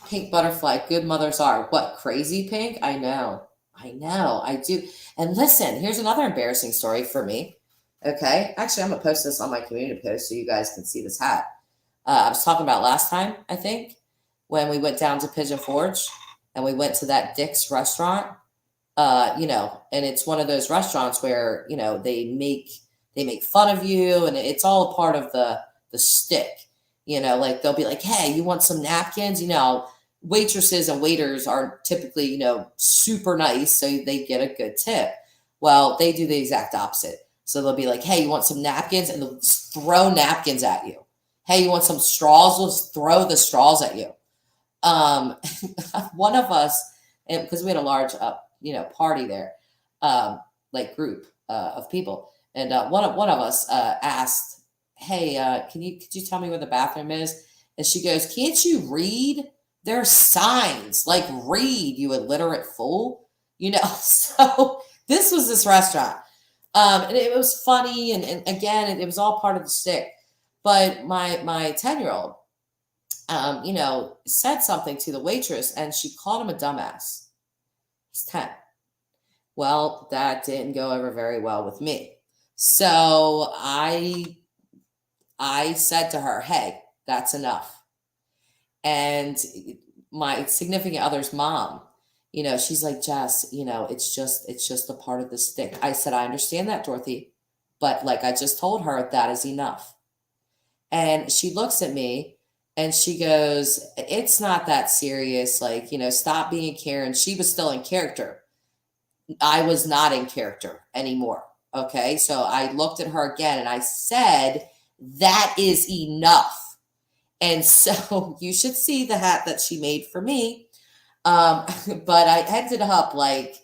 Pink butterfly, good mothers are. What, crazy pink? I know, I do. And listen, here's another embarrassing story for me. Okay, actually, I'm gonna post this on my community post so you guys can see this hat. I was talking about last time, I think, when we went down to Pigeon Forge and we went to that Dick's restaurant. And it's one of those restaurants where they make fun of you, and it's all a part of the stick. They'll be like, "Hey, you want some napkins?" Waitresses and waiters are typically, super nice, so they get a good tip. Well, they do the exact opposite. So they'll be like, "Hey, you want some napkins?" And they'll just throw napkins at you. "Hey, you want some straws?" We'll just throw the straws at you. One of us, because we had a large, party there, group of people, and one of us asked, "Hey, could you tell me where the bathroom is?" And she goes, "Can't you read? There's signs. Read, you illiterate fool." So this was this restaurant. And it was funny, and again, it was all part of the stick. But my 10-year-old, said something to the waitress, and she called him a dumbass. He's 10. Well, that didn't go over very well with me. So I said to her, "Hey, that's enough." And my significant other's mom, she's like, "Jess, it's just a part of the stick." I said, "I understand that, Dorothy, but like I just told her, that is enough." And she looks at me and she goes, "It's not that serious. Like, stop being Karen." She was still in character. I was not in character anymore. Okay. So I looked at her again and I said, "That is enough." And so you should see the hat that she made for me. But I ended up like,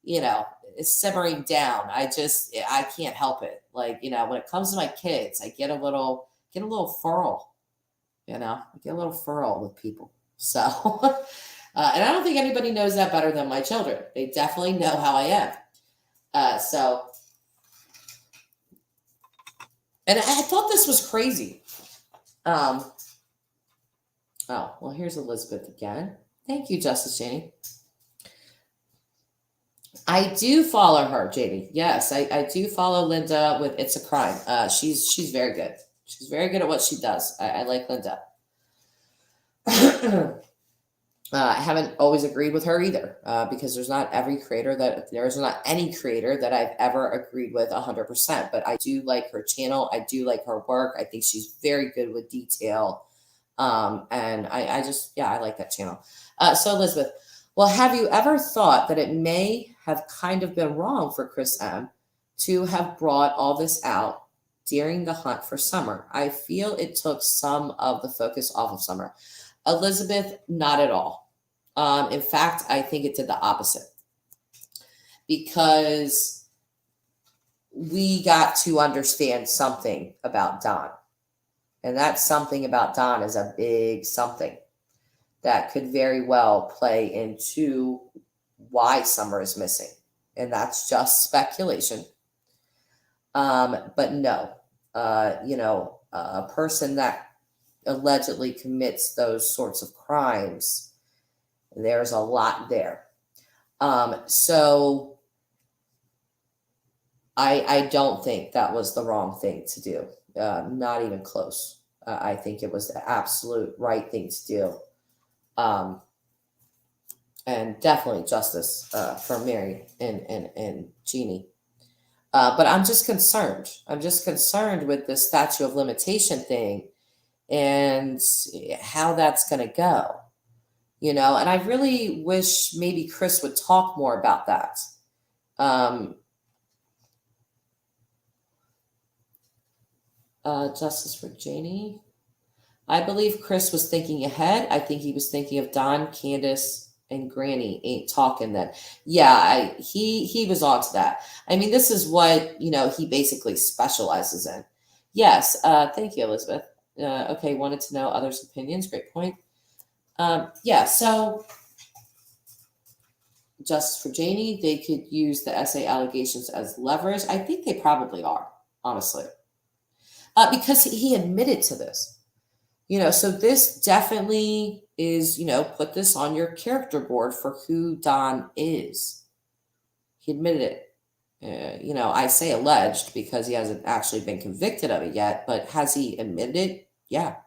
you know, simmering down. I can't help it. Like, when it comes to my kids, I get a little furl, I get a little furl with people. So, and I don't think anybody knows that better than my children. They definitely know how I am. So, and I thought this was crazy. Oh, well, here's Elizabeth again. Thank you, Justice Janie. I do follow her, Janie. Yes, I do follow Linda with It's a Crime. She's very good. She's very good at what she does. I like Linda. I haven't always agreed with her either, because there's not any creator that I've ever agreed with 100%. But I do like her channel. I do like her work. I think she's very good with detail. And I like that channel. So Elizabeth, well, have you ever thought that it may have kind of been wrong for Chris M to have brought all this out during the hunt for Summer? I feel it took some of the focus off of Summer. Elizabeth, not at all. In fact, I think it did the opposite, because we got to understand something about Don. And that something about Don is a big something that could very well play into why Summer is missing. And that's just speculation. But no, a person that allegedly commits those sorts of crimes, there's a lot there. So I don't think that was the wrong thing to do. Not even close. I think it was the absolute right thing to do. And definitely justice for Mary and Jeannie. But I'm just concerned. I'm just concerned with the statute of limitation thing and how that's going to go. And I really wish maybe Chris would talk more about that. Justice for Janie. I believe Chris was thinking ahead. I think he was thinking of Don, Candace, and Granny ain't talking then. Yeah, he was on to that. I mean, this is what, he basically specializes in. Yes, thank you, Elizabeth. Okay, wanted to know others' opinions. Great point. Yeah, so Justice for Janie, they could use the essay allegations as leverage. I think they probably are, honestly. Because he admitted to this. So this definitely is, put this on your character board for who Don is. He admitted it. I say alleged because he hasn't actually been convicted of it yet, but has he admitted it? Yeah.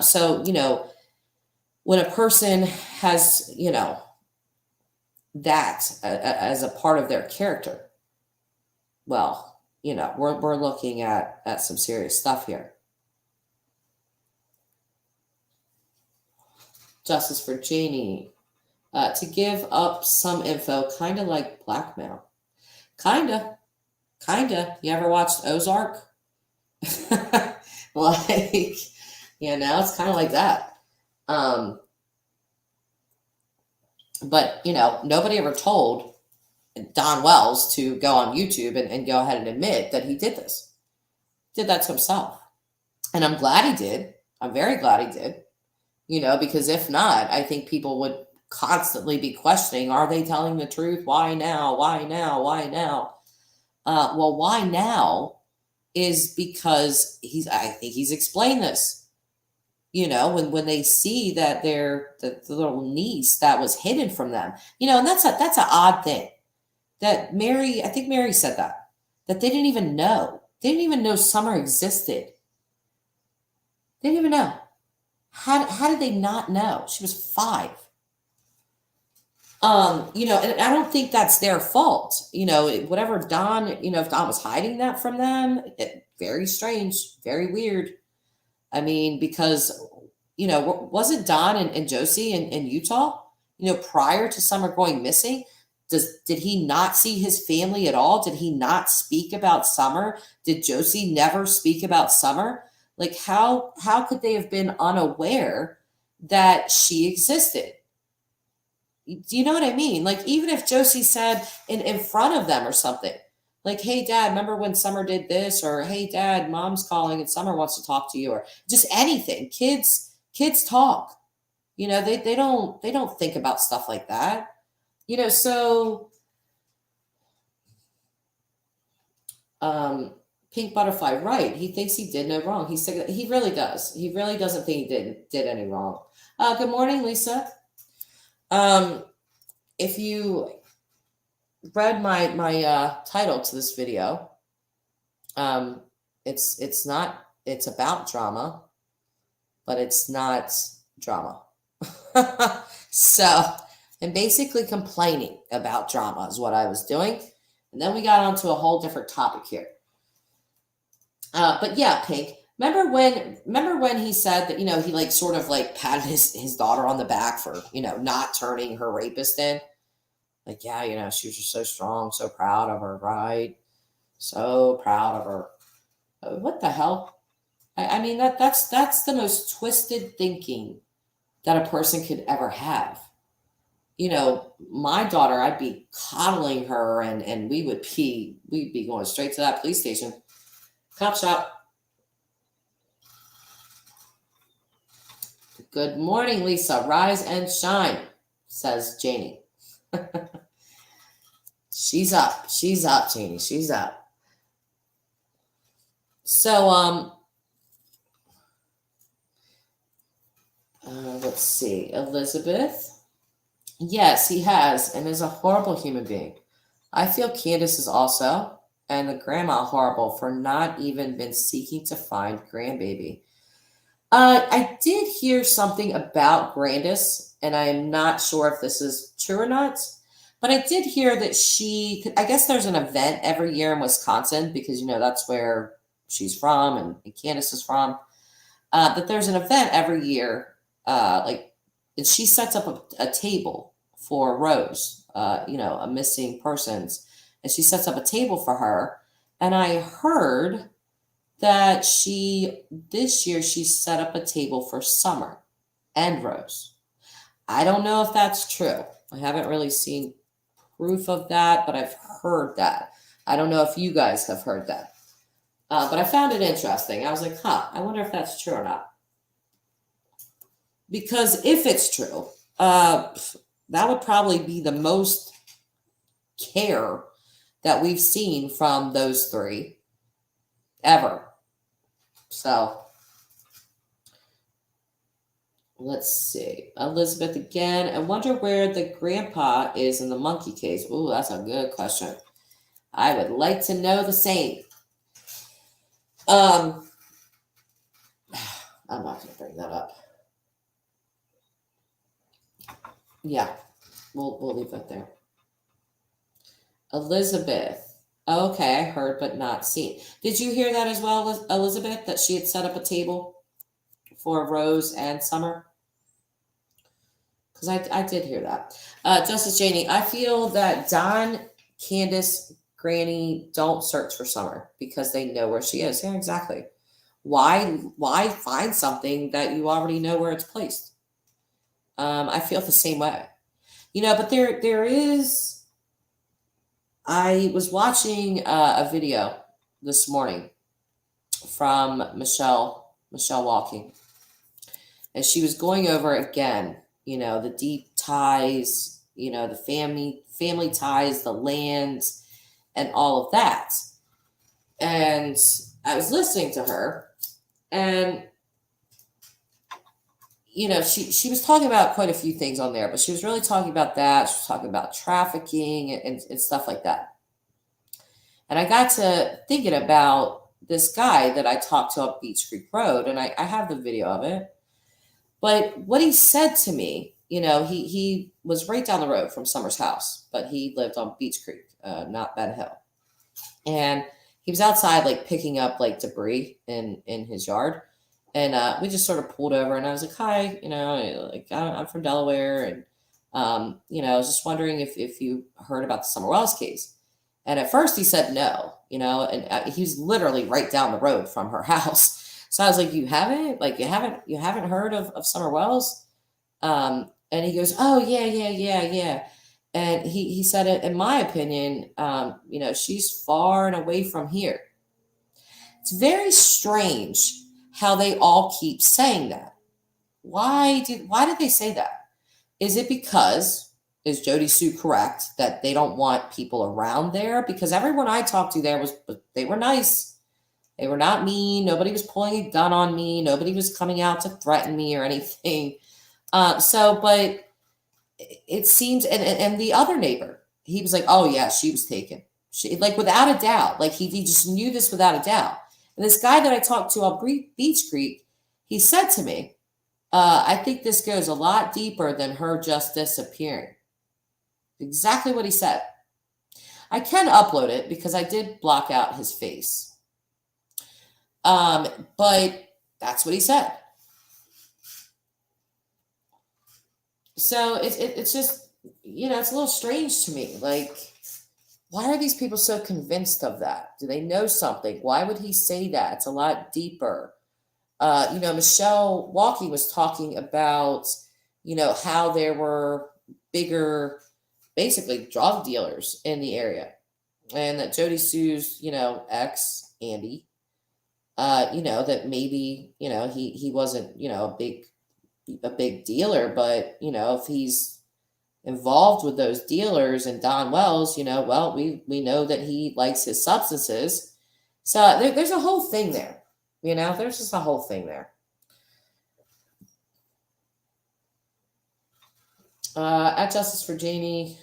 So, when a person has, that as a part of their character, well, we're looking at some serious stuff here. Justice for Janie, to give up some info, kind of like blackmail. Kinda. You ever watched Ozark? Like, it's kind of like that. But, nobody ever told Don Wells to go on YouTube and go ahead and admit that he did this. Did that to himself. And I'm glad he did. I'm very glad he did. Because if not, I think people would constantly be questioning, are they telling the truth? Why now? Why now? Why now? Well, why now is because I think he's explained this. when they see that the little niece that was hidden from them, and that's an odd thing that I think Mary said that they didn't even know. They didn't even know Summer existed. They didn't even know. How did they not know? She was 5. And I don't think that's their fault. Whatever Don, if Don was hiding that from them, very strange, very weird. I mean, because, wasn't Don and Josie in Utah, prior to Summer going missing? Did he not see his family at all? Did he not speak about Summer? Did Josie never speak about Summer? Like, how could they have been unaware that she existed? Do you know what I mean? Like, even if Josie said in front of them or something, like, hey, Dad, remember when Summer did this? Or, hey, Dad, Mom's calling and Summer wants to talk to you, or just anything. Kids talk. They don't think about stuff like that. So Pink Butterfly, right. He thinks he did no wrong. He said he really does. He really doesn't think he did any wrong. Good morning, Lisa. If you read my title to this video, it's about drama, but it's not drama. So I'm basically complaining about drama is what I was doing. And then we got onto a whole different topic here. But yeah, Pink, remember when he said that, he like sort of like patted his daughter on the back for, not turning her rapist in? Like, yeah, she was just so strong, so proud of her, right? So proud of her. What the hell? I mean, that's the most twisted thinking that a person could ever have. My daughter, I'd be coddling her and we'd be going straight to that police station. Cop shop. Good morning, Lisa. Rise and shine, says Janie. She's up, Janie. She's up. So, let's see. Elizabeth. Yes, he has, and is a horrible human being. I feel Candace is also, and the grandma, horrible for not even been seeking to find grandbaby. I did hear something about Grandis, and I am not sure if this is true or not, but I did hear that I guess there's an event every year in Wisconsin, because, that's where she's from and Candace is from, that there's an event every year, and she sets up a table for Rose, a missing persons, and she sets up a table for her. And I heard that this year she set up a table for Summer and Rose. I don't know if that's true. I haven't really seen proof of that, but I've heard that. I don't know if you guys have heard that. But I found it interesting. I was like, I wonder if that's true or not. Because if it's true, that would probably be the most care that we've seen from those 3 ever. So let's see. Elizabeth again. I wonder where the grandpa is in the monkey case. Ooh, that's a good question. I would like to know the same. I'm not going to bring that up. Yeah, we'll leave that there. Elizabeth. Okay, I heard but not seen. Did you hear that as well, Elizabeth, that she had set up a table for Rose and Summer? Because I did hear that. Justice Janie, I feel that Don, Candace, Granny don't search for Summer because they know where she is. Yeah, exactly. Why find something that you already know where it's placed? I feel the same way. But there is. I was watching a video this morning from Michelle Walking, and she was going over again, the deep ties, the family ties, the lands, and all of that. And I was listening to her, and she was talking about quite a few things on there, but she was really talking about that. She was talking about trafficking and stuff like that. And I got to thinking about this guy that I talked to up Beach Creek Road, and I have the video of it. But what he said to me, he was right down the road from Summer's house, but he lived on Beach Creek, not Ben Hill. And he was outside, like, picking up, like, debris in his yard. And we just sort of pulled over, and I was like, hi, like, I'm from Delaware. And, I was just wondering if you heard about the Summer Wells case. And at first he said no, and he was literally right down the road from her house. So I was like, you haven't heard of Summer Wells? And he goes, oh, yeah. And he said, in my opinion, she's far and away from here. It's very strange how they all keep saying that. Why did they say that? Is it because, is Jody Sue correct, that they don't want people around there? Because everyone I talked to there they were nice. They were not mean. Nobody was pulling a gun on me. Nobody was coming out to threaten me or anything. But it seems, and the other neighbor, he was like, oh yeah, she was taken. Like, without a doubt. Like, he just knew this without a doubt. And this guy that I talked to on Beach Creek, he said to me, I think this goes a lot deeper than her just disappearing. Exactly what he said. I can upload it because I did block out his face. But that's what he said. So it's just, it's a little strange to me. Like, why are these people so convinced of that? Do they know something? Why would he say that? It's a lot deeper. Michelle Walkie was talking about, how there were bigger, basically, drug dealers in the area. And that Jody Sue's, ex, Andy, that maybe, he wasn't, a big dealer, but, if he's involved with those dealers and Don Wells, well, we know that he likes his substances. So there's a whole thing there, there's just a whole thing there. At Justice for Janie,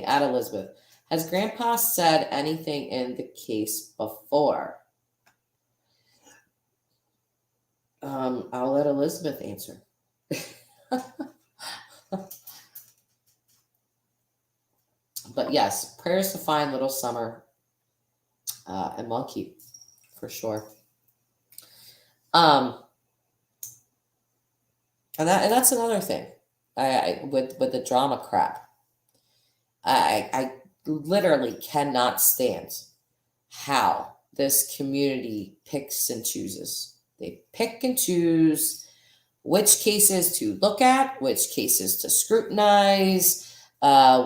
at Elizabeth. Has Grandpa said anything in the case before? I'll let Elizabeth answer. But yes, prayers to find little Summer and Monkey, for sure. And that's another thing. With the drama crap. I literally cannot stand how this community picks and chooses. They pick and choose which cases to look at, which cases to scrutinize,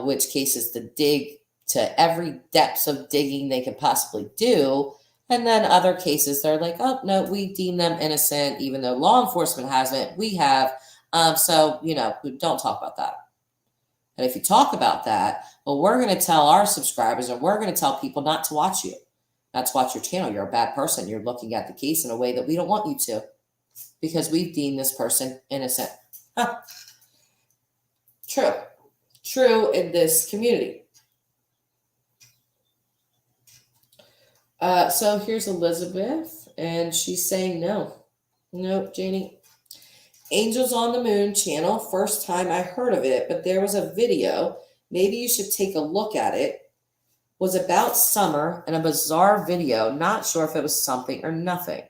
which cases to dig to every depth of digging they can possibly do. And then other cases, they're like, oh, no, we deem them innocent, even though law enforcement hasn't. We have. So, don't talk about that. And if you talk about that, well, we're going to tell our subscribers, and we're going to tell people not to watch you, not to watch your channel. You're a bad person. You're looking at the case in a way that we don't want you to, because we've deemed this person innocent. True in this community. So here's Elizabeth, and she's saying no. Nope, Janie. Angels on the Moon channel, first time I heard of it, but there was a video, maybe you should take a look at it, was about Summer and a bizarre video, not sure if it was something or nothing.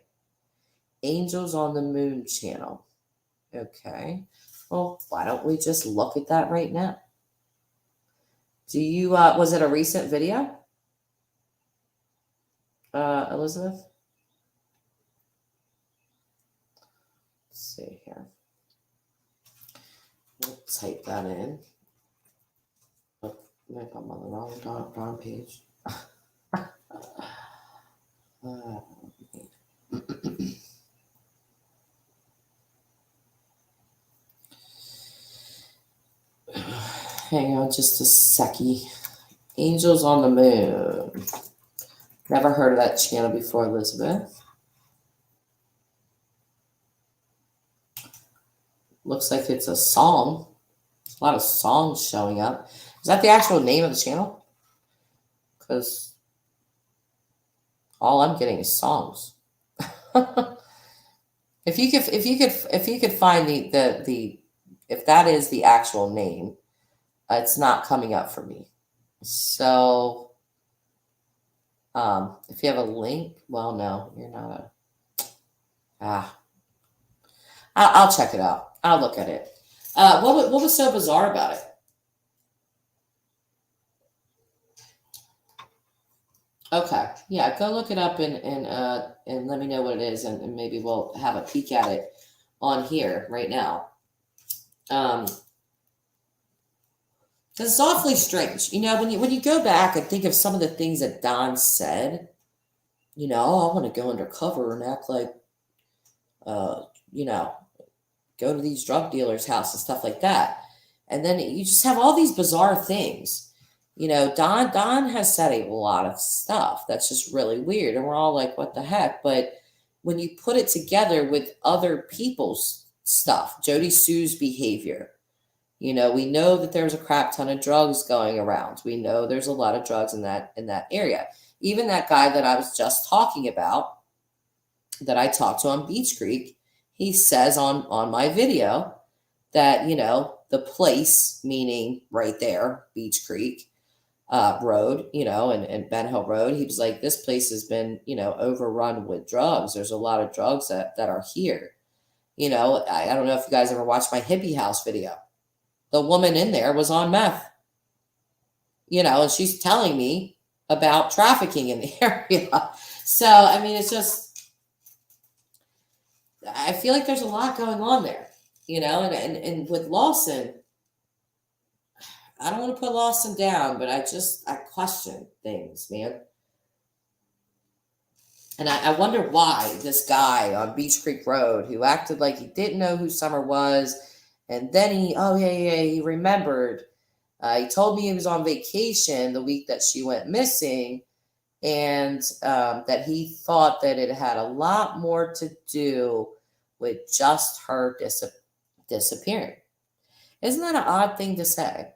Angels on the Moon channel. Okay, well, why don't we just look at that right now? Do you, was it a recent video? Elizabeth? Let's see here. We'll type that in. Oh, maybe I'm on the wrong page. Hang on just a seckie. Angels on the Moon. Never heard of that channel before, Elizabeth. Looks like it's a song. A lot of songs showing up. Is that the actual name of the channel? Because all I'm getting is songs. If you could find the if that is the actual name, it's not coming up for me. So, if you have a link, well, no, you're not I'll check it out. I'll look at it. What was so bizarre about it? Okay, yeah, go look it up and let me know what it is, and maybe we'll have a peek at it on here right now. Because it's awfully strange, when you go back and think of some of the things that Don said. I want to go undercover and act like, uh, you know, go to these drug dealers' house and stuff like that. And then you just have all these bizarre things. Don has said a lot of stuff that's just really weird, and we're all like, what the heck? But when you put it together with other people's stuff, Jody Sue's behavior, we know that there's a crap ton of drugs going around. We know there's a lot of drugs in that area. Even that guy that I was just talking about, that I talked to on Beach Creek, he says on my video that, the place, meaning right there, Beach Creek Road, and Ben Hill Road, he was like, this place has been, overrun with drugs. There's a lot of drugs that are here. I don't know if you guys ever watched my hippie house video. The woman in there was on meth, and she's telling me about trafficking in the area. So, I mean, it's just, I feel like there's a lot going on there, and with Lawson, I don't want to put Lawson down, but I question things, man. And I wonder why this guy on Beach Creek Road, who acted like he didn't know who Summer was, and then he remembered. He told me he was on vacation the week that she went missing, and that he thought that it had a lot more to do with just her disappearing. Isn't that an odd thing to say?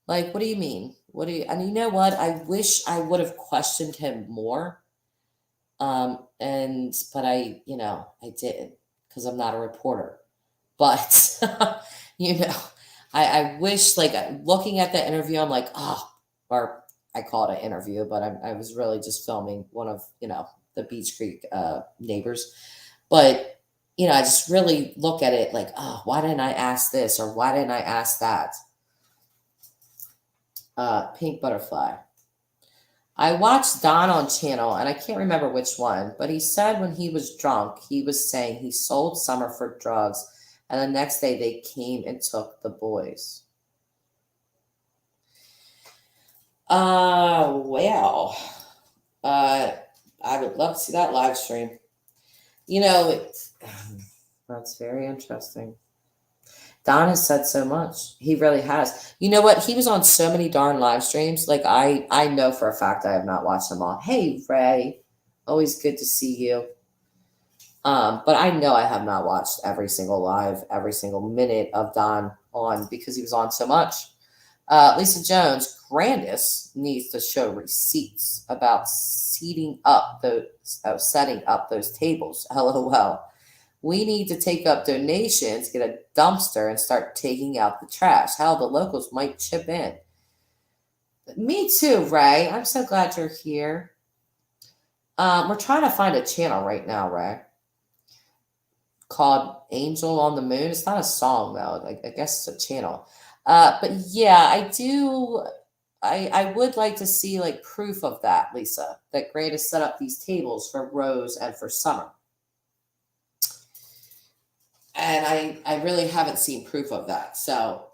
Like, what do you mean? And you know what? I wish I would have questioned him more. But I didn't, because I'm not a reporter. But, I wish, like, looking at the interview, I'm like, or I call it an interview, but I was really just filming one of, the Beach Creek neighbors. But, I just really look at it like, why didn't I ask this, or why didn't I ask that? Pink Butterfly. I watched Don on channel, and I can't remember which one, but he said when he was drunk, he was saying he sold Summer for drugs, and the next day they came and took the boys. Well, I would love to see that live stream. That's very interesting. Don has said so much. He really has. You know what? He was on so many darn live streams. Like, I know for a fact I have not watched them all. Hey, Ray. Always good to see you. But I know I have not watched every single live, every single minute of Don on, because he was on so much. Lisa Jones, Grandis needs to show receipts about setting up those tables. LOL. We need to take up donations, get a dumpster, and start taking out the trash. Hell, the locals might chip in. Me too, Ray. I'm so glad you're here. We're trying to find a channel right now, Ray, called Angel on the Moon. It's not a song, though. I guess it's a channel. But yeah, I do. I would like to see, like, proof of that, Lisa, that Gray has set up these tables for Rose and for Summer. And I really haven't seen proof of that. So,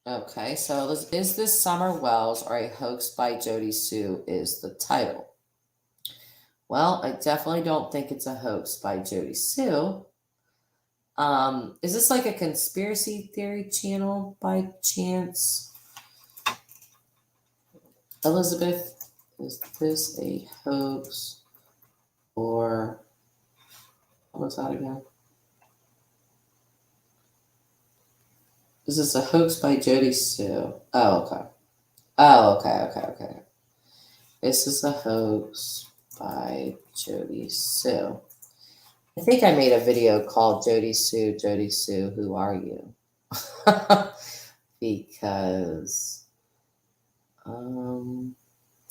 okay. So, is this Summer Wells or a hoax by Jody Sue is the title. Well, I definitely don't think it's a hoax by Jody Sue. Is this like a conspiracy theory channel by chance? Elizabeth, is this a hoax Or what was that again? Is this a hoax by Jody Sue? Oh, okay. Oh, okay. This is a hoax by Jody Sue. I think I made a video called Jody Sue, who are you? Because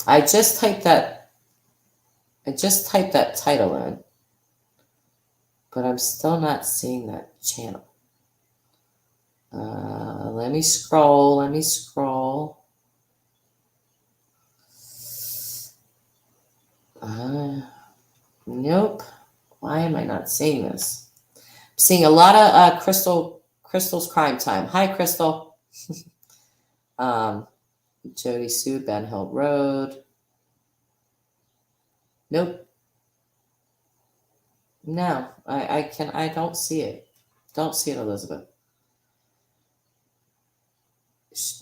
I just typed that title in, but I'm still not seeing that channel. Let me scroll. Nope. Why am I not seeing this? I'm seeing a lot of Crystal's Crime Time. Hi, Crystal. Jody Sue, Ben Hill Road. Nope. No, I don't see it. Don't see it, Elizabeth.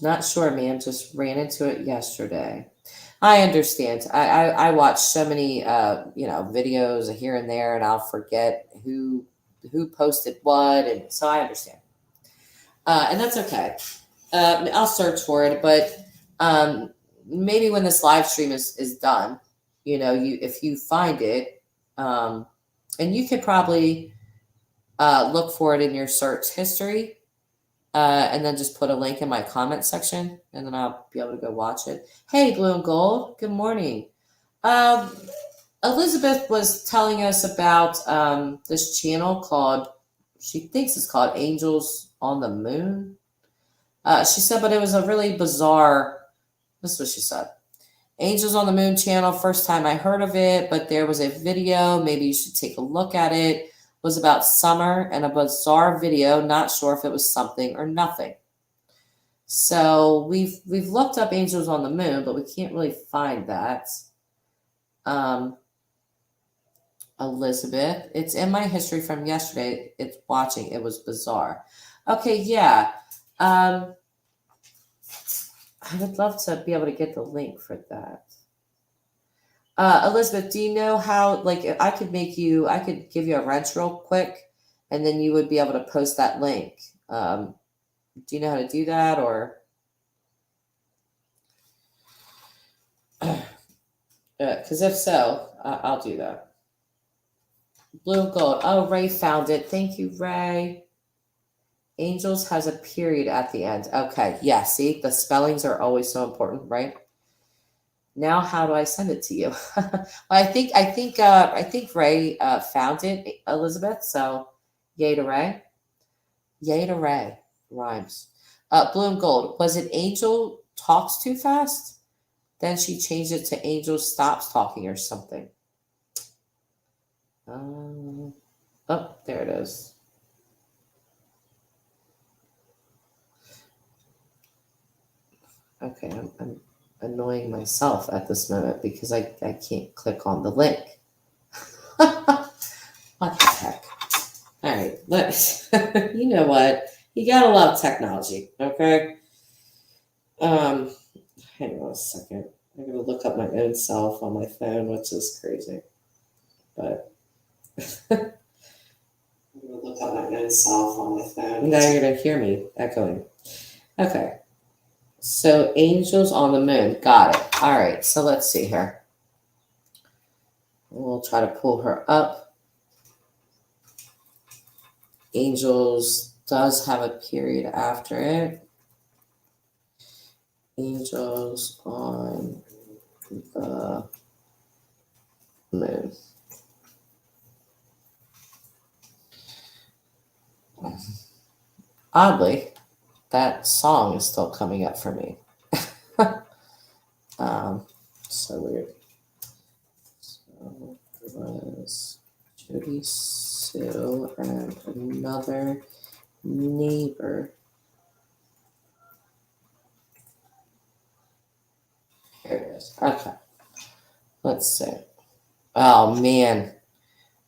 Not sure, ma'am. Just ran into it yesterday. I understand. I watch so many videos here and there, and I'll forget who posted what, and so I understand. And that's okay. I'll search for it, but maybe when this live stream is done, if you find it, and you could probably look for it in your search history. And then just put a link in my comment section, and then I'll be able to go watch it. Hey, Blue and Gold, good morning. Elizabeth was telling us about this channel she thinks it's called Angels on the Moon. She said, but it was a really bizarre, this is what she said. Angels on the Moon channel, first time I heard of it, but there was a video, maybe you should take a look at it. Was about summer and a bizarre video, not sure if it was something or nothing. So we've looked up Angels on the Moon, but we can't really find that. Elizabeth, it's in my history from yesterday. It's watching. It was bizarre. Okay, yeah. I would love to be able to get the link for that. Elizabeth, do you know how, I could give you a wrench real quick, and then you would be able to post that link. Do you know how to do that, or? Because if so, I'll do that. Blue and Gold. Oh, Ray found it. Thank you, Ray. Angels has a period at the end. Okay. Yeah. See, the spellings are always so important, right? Now, how do I send it to you? Well, I think Ray found it, Elizabeth. So, yay to Ray. Yay to Ray. Rhymes. Blue and Gold. Was it Angel talks too fast? Then she changed it to Angel stops talking or something. Oh, there it is. Okay, I'm annoying myself at this moment because I can't click on the link. What the heck? All right, let's. You know what? You gotta love technology, okay? Hang on a second. I'm gonna look up my own self on my phone, which is crazy, but I'm gonna look up my own self on my phone. Now you're gonna hear me echoing. Okay. So Angels on the Moon. Got it. All right. So let's see here. We'll try to pull her up. Angels does have a period after it. Angels on the Moon. Oddly, that song is still coming up for me. So weird. So it was Jody Sue and another neighbor. Here it is. Okay. Let's see. Oh man.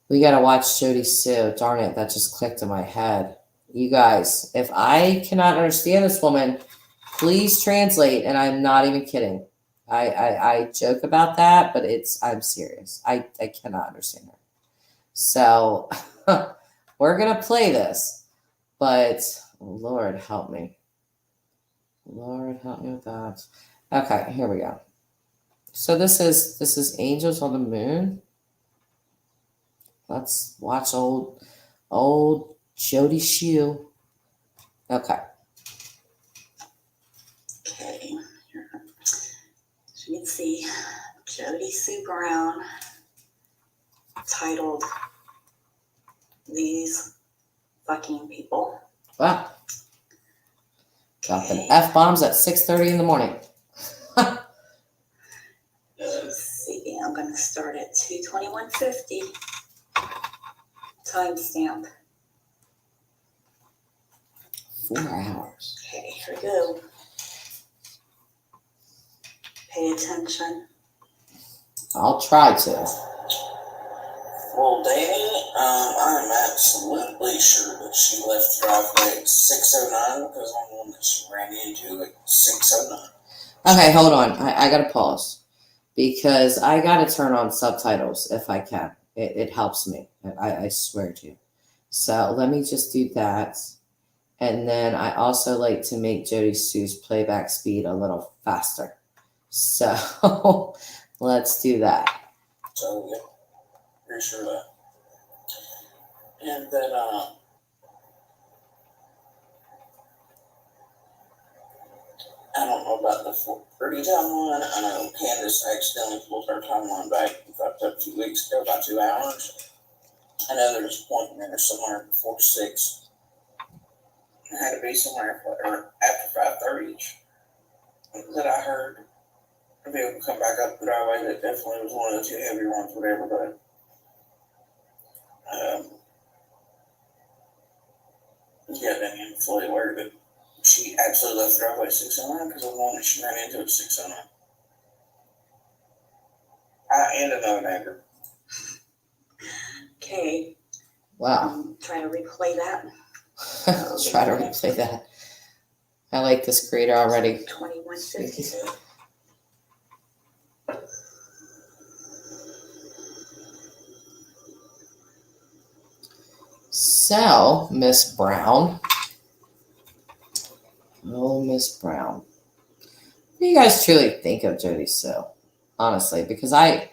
We gotta watch Jody Sue. Darn it, that just clicked in my head. You guys, if I cannot understand this woman, please translate, and I'm not even kidding. I joke about that, but I'm serious. I cannot understand her. So we're gonna play this, but Lord help me. Lord help me with that. Okay, here we go. So this is Angels on the Moon. Let's watch old Jody Shue. Okay.
Okay. As you can see, Jody Sue Brown titled These Fucking People.
Wow. Dropping F-bombs at 6:30 in the morning.
Let's see, I'm going to start at 2:21:50. Timestamp.
4 hours.
Okay, here we go. Pay attention.
I'll try to.
Well, Danny, I'm absolutely sure that she left the driveway at 6:09 because I'm the one that she ran into at 6:09.
Okay, hold on. I gotta pause because I gotta turn on subtitles if I can. It helps me. I swear to you. So let me just do that. And then I also like to make Jody Sue's playback speed a little faster. So let's do that.
So, yeah, pretty sure of that. And then, I don't know about the 4:30 timeline. I know Candace accidentally pulled her timeline back and fucked up a few weeks ago by 2 hours. I know there's a point in there somewhere before 6. It had to be somewhere after 5:30 that I heard a vehicle come back up the driveway. That definitely was one of the 2 heavier ones, whatever, but yeah, then I'm fully aware that she absolutely left the driveway at 6:09 because I'm the one that she ran into at 6:09. And another neighbor.
Okay.
Wow.
Try to replay that.
Try to replay that. I like this creator already.
21:50.
So, Miss Brown. Oh, Miss Brown. What do you guys truly think of Jody Sue? Honestly, because I'm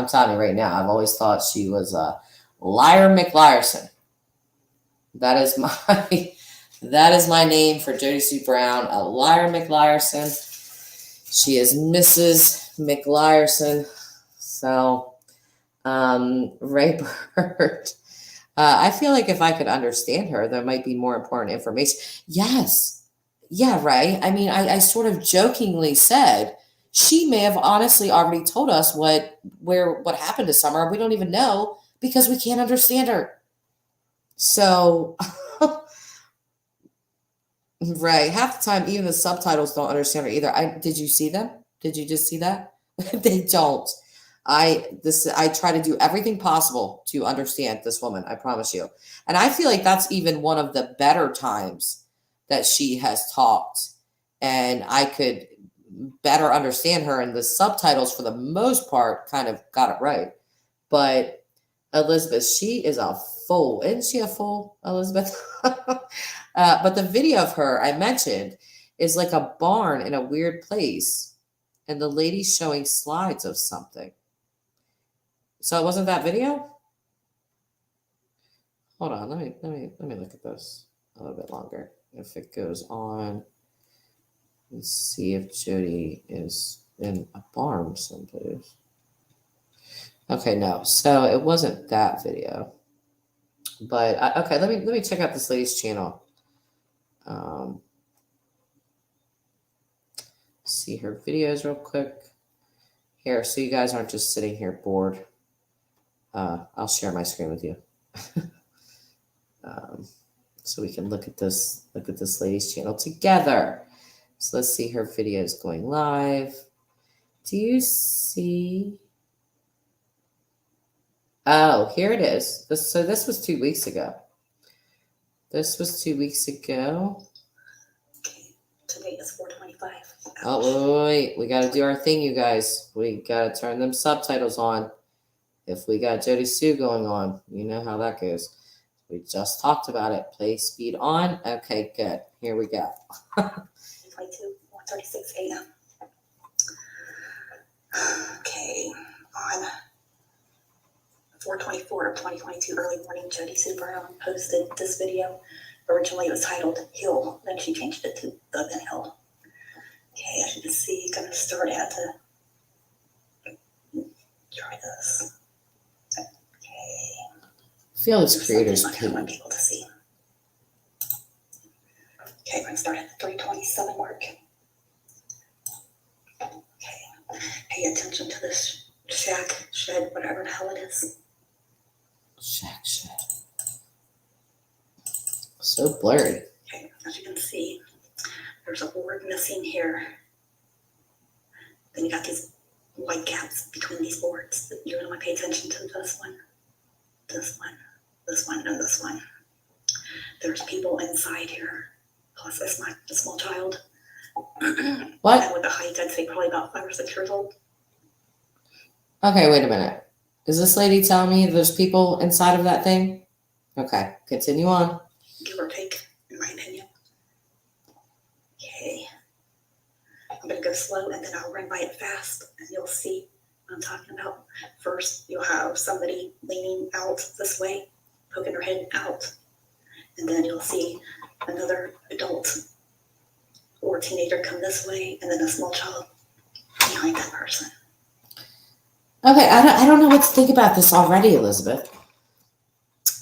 telling you right now, I've always thought she was a Liar McLiarson. That is my name for Jody Sue Brown, a Liar McLiarson. She is Mrs. McLiarson. So, Ray Bird. I feel like if I could understand her, there might be more important information. Yes. Yeah, right. I mean, I sort of jokingly said she may have honestly already told us what happened to Summer. We don't even know because we can't understand her. So, right. Half the time, even the subtitles don't understand her either. Did you see them? Did you just see that? They don't. I try to do everything possible to understand this woman, I promise you. And I feel like that's even one of the better times that she has talked and I could better understand her, and the subtitles for the most part kind of got it right. But Elizabeth, she is a fool. Isn't she a fool, Elizabeth? But the video of her I mentioned is like a barn in a weird place and the lady's showing slides of something. So it wasn't that video? Hold on, let me look at this a little bit longer. If it goes on, let's see if Jody is in a barn someplace. Okay, no. So it wasn't that video. But okay, let me check out this lady's channel. See her videos real quick. Here, so you guys aren't just sitting here bored. I'll share my screen with you. So we can look at this lady's channel together. So let's see her videos going live. Do you see? Oh, here it is. So this was 2 weeks ago. This was 2 weeks ago.
Okay, today is 4:25.
Oh, wait. We got to do our thing, you guys. We got to turn them subtitles on. If we got Jody Sue going on, you know how that goes. We just talked about it. Play speed on. Okay, good. Here we go.
22, 1:36 a.m. Okay, on 4/24 of 2022, early morning, Jody Sue Brown posted this video. Originally, it was titled Hill, then she changed it to The Then Hill. Okay, as you can see, gonna start at the. Try this. Okay.
I feel this
There's
creator's
something I want
pain.
people to see. Okay, we're gonna start at the 3:27 mark. Okay, pay attention to this shack, shed, whatever the hell it is.
Shack shed. So blurry.
Okay, as you can see, there's a board missing here. Then you got these white gaps between these boards. You're gonna want to pay attention to this one, this one, this one, and this one. There's people inside here. Plus, that's not a small child.
What?
And with the height, I'd say probably about 5 or 6 years old.
Okay, wait a minute. Is this lady telling me there's people inside of that thing? Okay, continue on.
Give or take, in my opinion. Okay. I'm gonna go slow and then I'll run by it fast and you'll see what I'm talking about. First, you'll have somebody leaning out this way, poking their head out. And then you'll see another adult or teenager come this way, and then a small child behind that person.
Okay, I don't know what to think about this already, Elizabeth.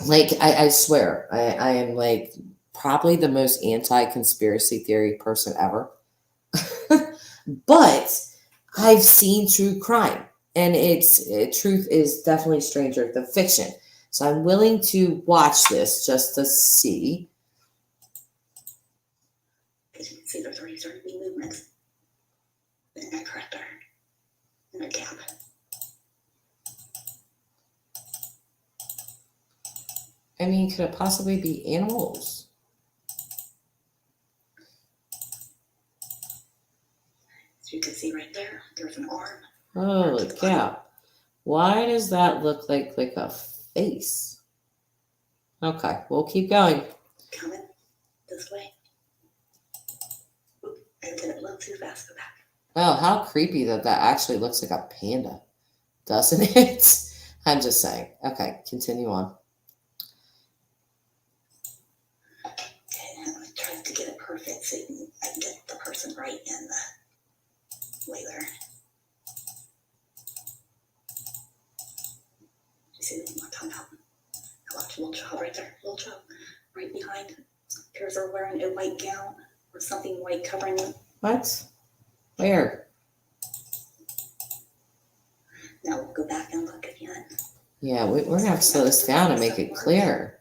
Like, I swear, I am like probably the most anti-conspiracy theory person ever. But I've seen true crime, and truth is definitely stranger than fiction. So I'm willing to watch this just to see.
As you can see, there's already starting to be movements in that corrector, in their gap.
I mean, could it possibly be animals?
As you can see right there, there's an arm.
Holy cow. Why does that look like a face? Okay, we'll keep going.
Coming this way. Oop, I did it a little too fast. Go back.
Oh, how creepy that actually looks like a panda, doesn't it? I'm just saying. Okay, continue on.
Okay, I'm going to try to get it perfect so I can get the person right in the way there. You see what I'm talking about? I watch a little child right there. Little child right behind. Appears they're wearing a white gown or something white covering them.
What? Where?
Now we'll go back and look again.
Yeah, we're going to have to slow this down and make it clear.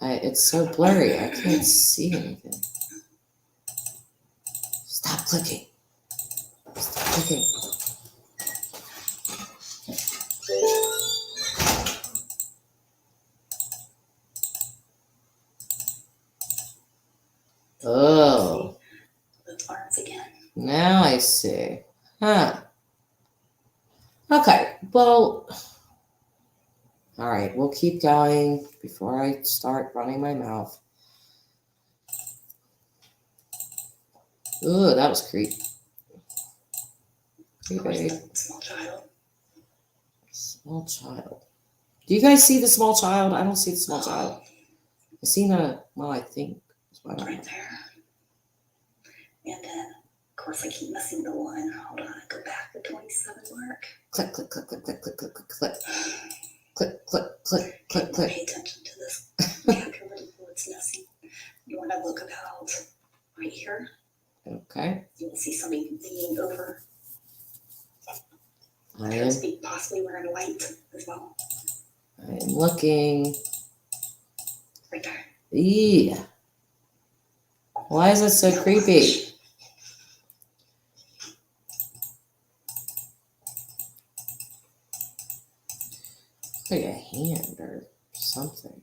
It's so blurry. I can't see anything. Stop clicking. Stop clicking. Oh.
Those arms again.
Now I see. Huh. Okay, well, all right, we'll keep going before I start running my mouth. Ooh, that was creepy. Creepy.
Small child.
Small child. Do you guys see the small child? I don't see the small child. I seen I think.
Right there. And then, of course, I keep missing the one. Hold on, go back to 27 mark.
Click, click, click, click, click, click, click, click, click. Click, click, click, click, click.
Pay attention to this gap here where it's missing. You want to look about right here.
Okay.
You will see somebody leaning over.
I am
Possibly wearing white as well.
looking.
Right there.
Yeah. Why is it so creepy? Like a hand or something.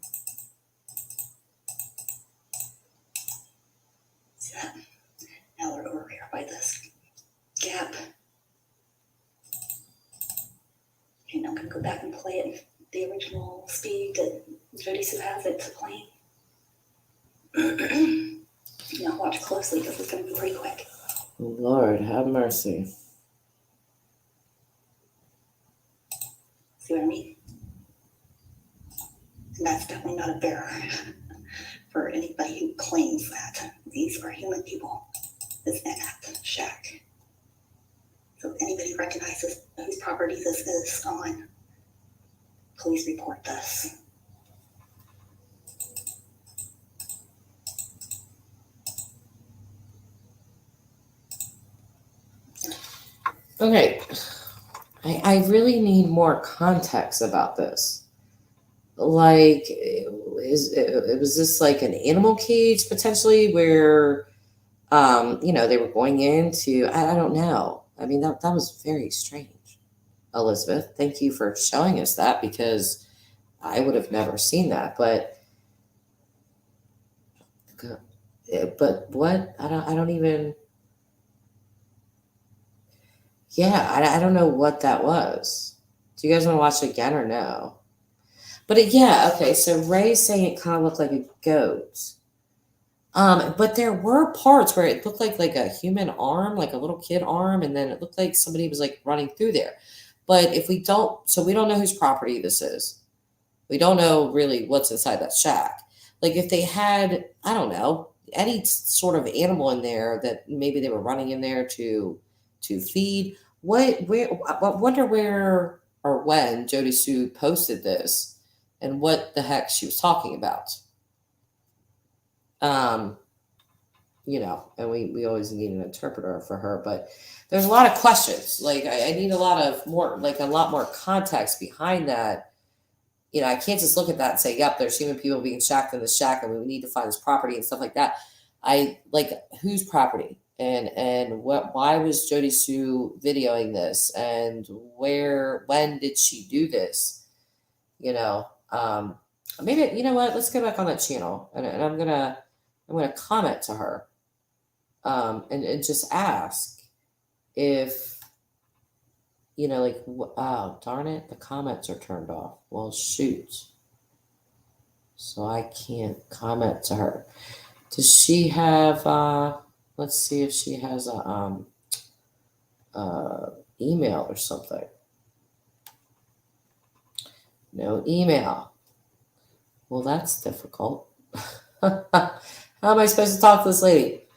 See that? Now they're over Jody Sue has it to claim. Now watch closely because it's going to be pretty quick.
Lord, have mercy.
See what I mean? And that's definitely not a bear for anybody who claims that. These are human people. This in that shack. So if anybody recognizes whose property this is on, please report this.
Okay, I really need more context about this. Like, was this like an animal cage potentially where, they were going into, I don't know. I mean, that was very strange. Elizabeth, thank you for showing us that because I would have never seen that. But what? I don't even. Yeah, I don't know what that was. Do you guys want to watch it again or no? But okay. So Ray's saying it kind of looked like a goat. But there were parts where it looked like a human arm, like a little kid arm, and then it looked like somebody was like running through there. But if we don't know whose property this is. We don't know really what's inside that shack. Like if they had, I don't know, any sort of animal in there that maybe they were running in there to feed. I wonder where or when Jody Sue posted this and what the heck she was talking about. And we always need an interpreter for her, but there's a lot of questions. Like I need a lot more context behind that. I can't just look at that and say, yep, there's human people being shacked in the shack and we need to find this property and stuff like that. I like whose property and why was Jody Sue videoing this and when did she do this? Maybe, you know what, let's go back on that channel and I'm going to comment to her and just ask if, oh, darn it, the comments are turned off. Well, shoot. So I can't comment to her. Does she have, let's see if she has a email or something. No email. Well, that's difficult. How am I supposed to talk to this lady?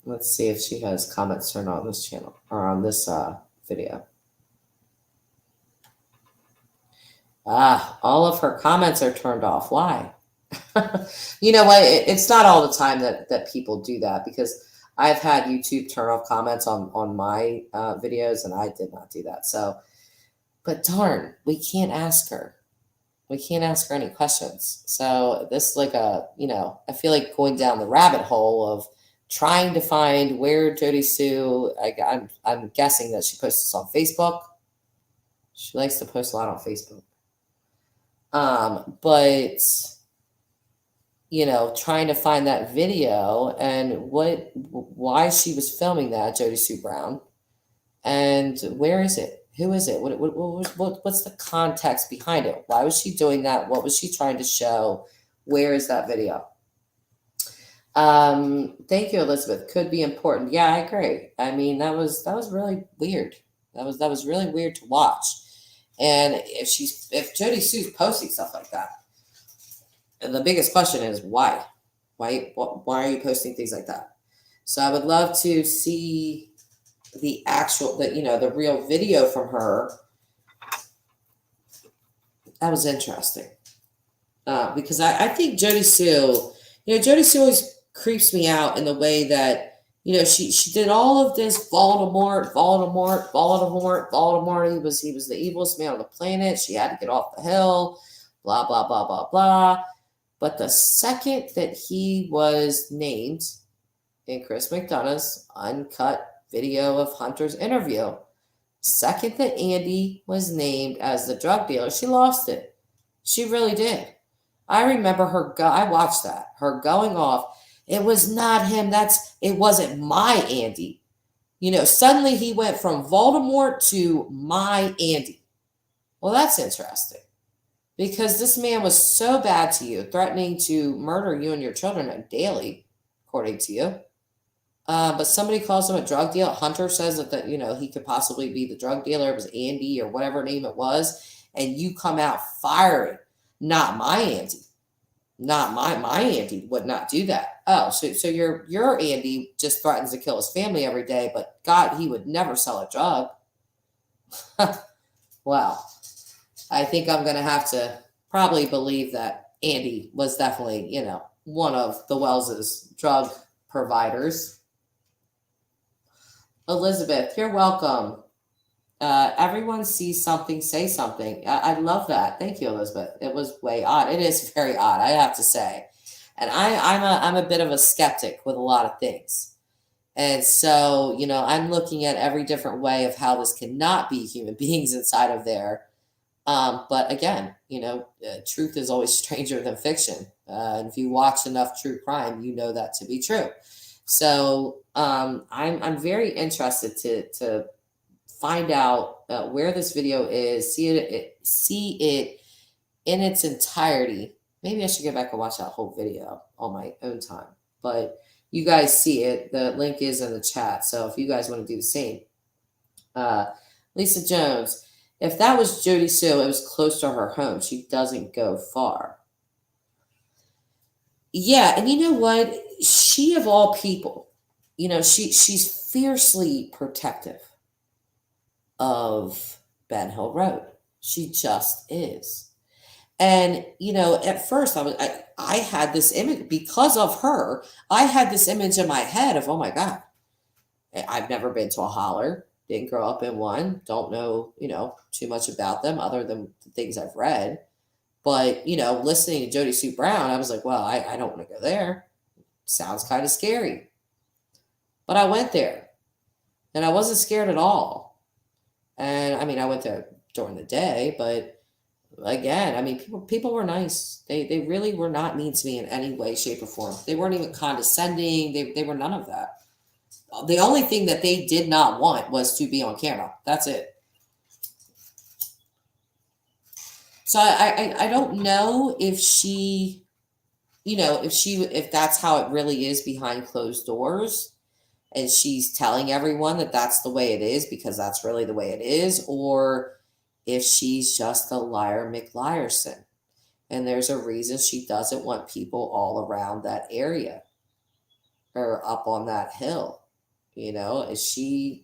Let's see if she has comments turned on this channel or on this video. All of her comments are turned off. Why? You know what? It's not all the time that people do that because I've had YouTube turn off comments on my videos and I did not do that. So, but darn, we can't ask her. We can't ask her any questions. So this is like I feel like going down the rabbit hole of trying to find where Jody Sue, I'm guessing that she posts this on Facebook. She likes to post a lot on Facebook. But trying to find that video and why she was filming that, Jody Sue Brown, and where is it? Who is it? What's the context behind it? Why was she doing that? What was she trying to show? Where is that video? Thank you, Elizabeth. Could be important. Yeah, I agree. I mean, that was really weird. That was really weird to watch. And if Jody Sue's posting stuff like that, and the biggest question is why? Why are you posting things like that? So I would love to see the real video from her. That was interesting. Because I think Jody Sue, Jody Sue always creeps me out in the way that, she did all of this Voldemort. He was the evilest man on the planet. She had to get off the hill, blah, blah, blah, blah, blah. But the second that he was named in Chris McDonough's uncut video of Hunter's interview, second that Andy was named as the drug dealer, she lost it. She really did. I remember I watched that, her going off. It was not him. It wasn't my Andy. Suddenly he went from Voldemort to my Andy. Well, that's interesting. because this man was so bad to you, threatening to murder you and your children daily, according to you. But somebody calls him a drug dealer. Hunter says that he could possibly be the drug dealer. It was Andy or whatever name it was, and you come out firing. Not my Andy. Not my Andy would not do that. Oh, so your Andy just threatens to kill his family every day, but God, he would never sell a drug. Well, I think I'm going to have to probably believe that Andy was definitely, one of the Wells's drug providers. Elizabeth, you're welcome. Everyone sees something, say something. I love that. Thank you, Elizabeth. It was way odd. It is very odd, I have to say. And I'm a bit of a skeptic with a lot of things. And so, I'm looking at every different way of how this cannot be human beings inside of there. But again, truth is always stranger than fiction. And if you watch enough true crime, you know that to be true. So I'm very interested to find out where this video is, see it in its entirety. Maybe I should go back and watch that whole video on my own time. But you guys see it. The link is in the chat. So if you guys want to do the same. Lisa Jones, if that was Jody Sue, it was close to her home. She doesn't go far. Yeah, and you know what? She, of all people, she's fiercely protective of Ben Hill Road. She just is. And, at first I had this image because of her. I had this image in my head of, oh my God, I've never been to a holler, didn't grow up in one, don't know, too much about them other than the things I've read. But, listening to Jody Sue Brown, I was like, well, I don't want to go there. Sounds kind of scary. But I went there and I wasn't scared at all. And I went there during the day, but again, people were nice. They really were not mean to me in any way, shape, or form. They weren't even condescending. They were none of that. The only thing that they did not want was to be on camera. That's it. So I don't know if she, if that's how it really is behind closed doors. And she's telling everyone that that's the way it is because that's really the way it is, or if she's just a liar McLiarson. And there's a reason she doesn't want people all around that area or up on that hill. It's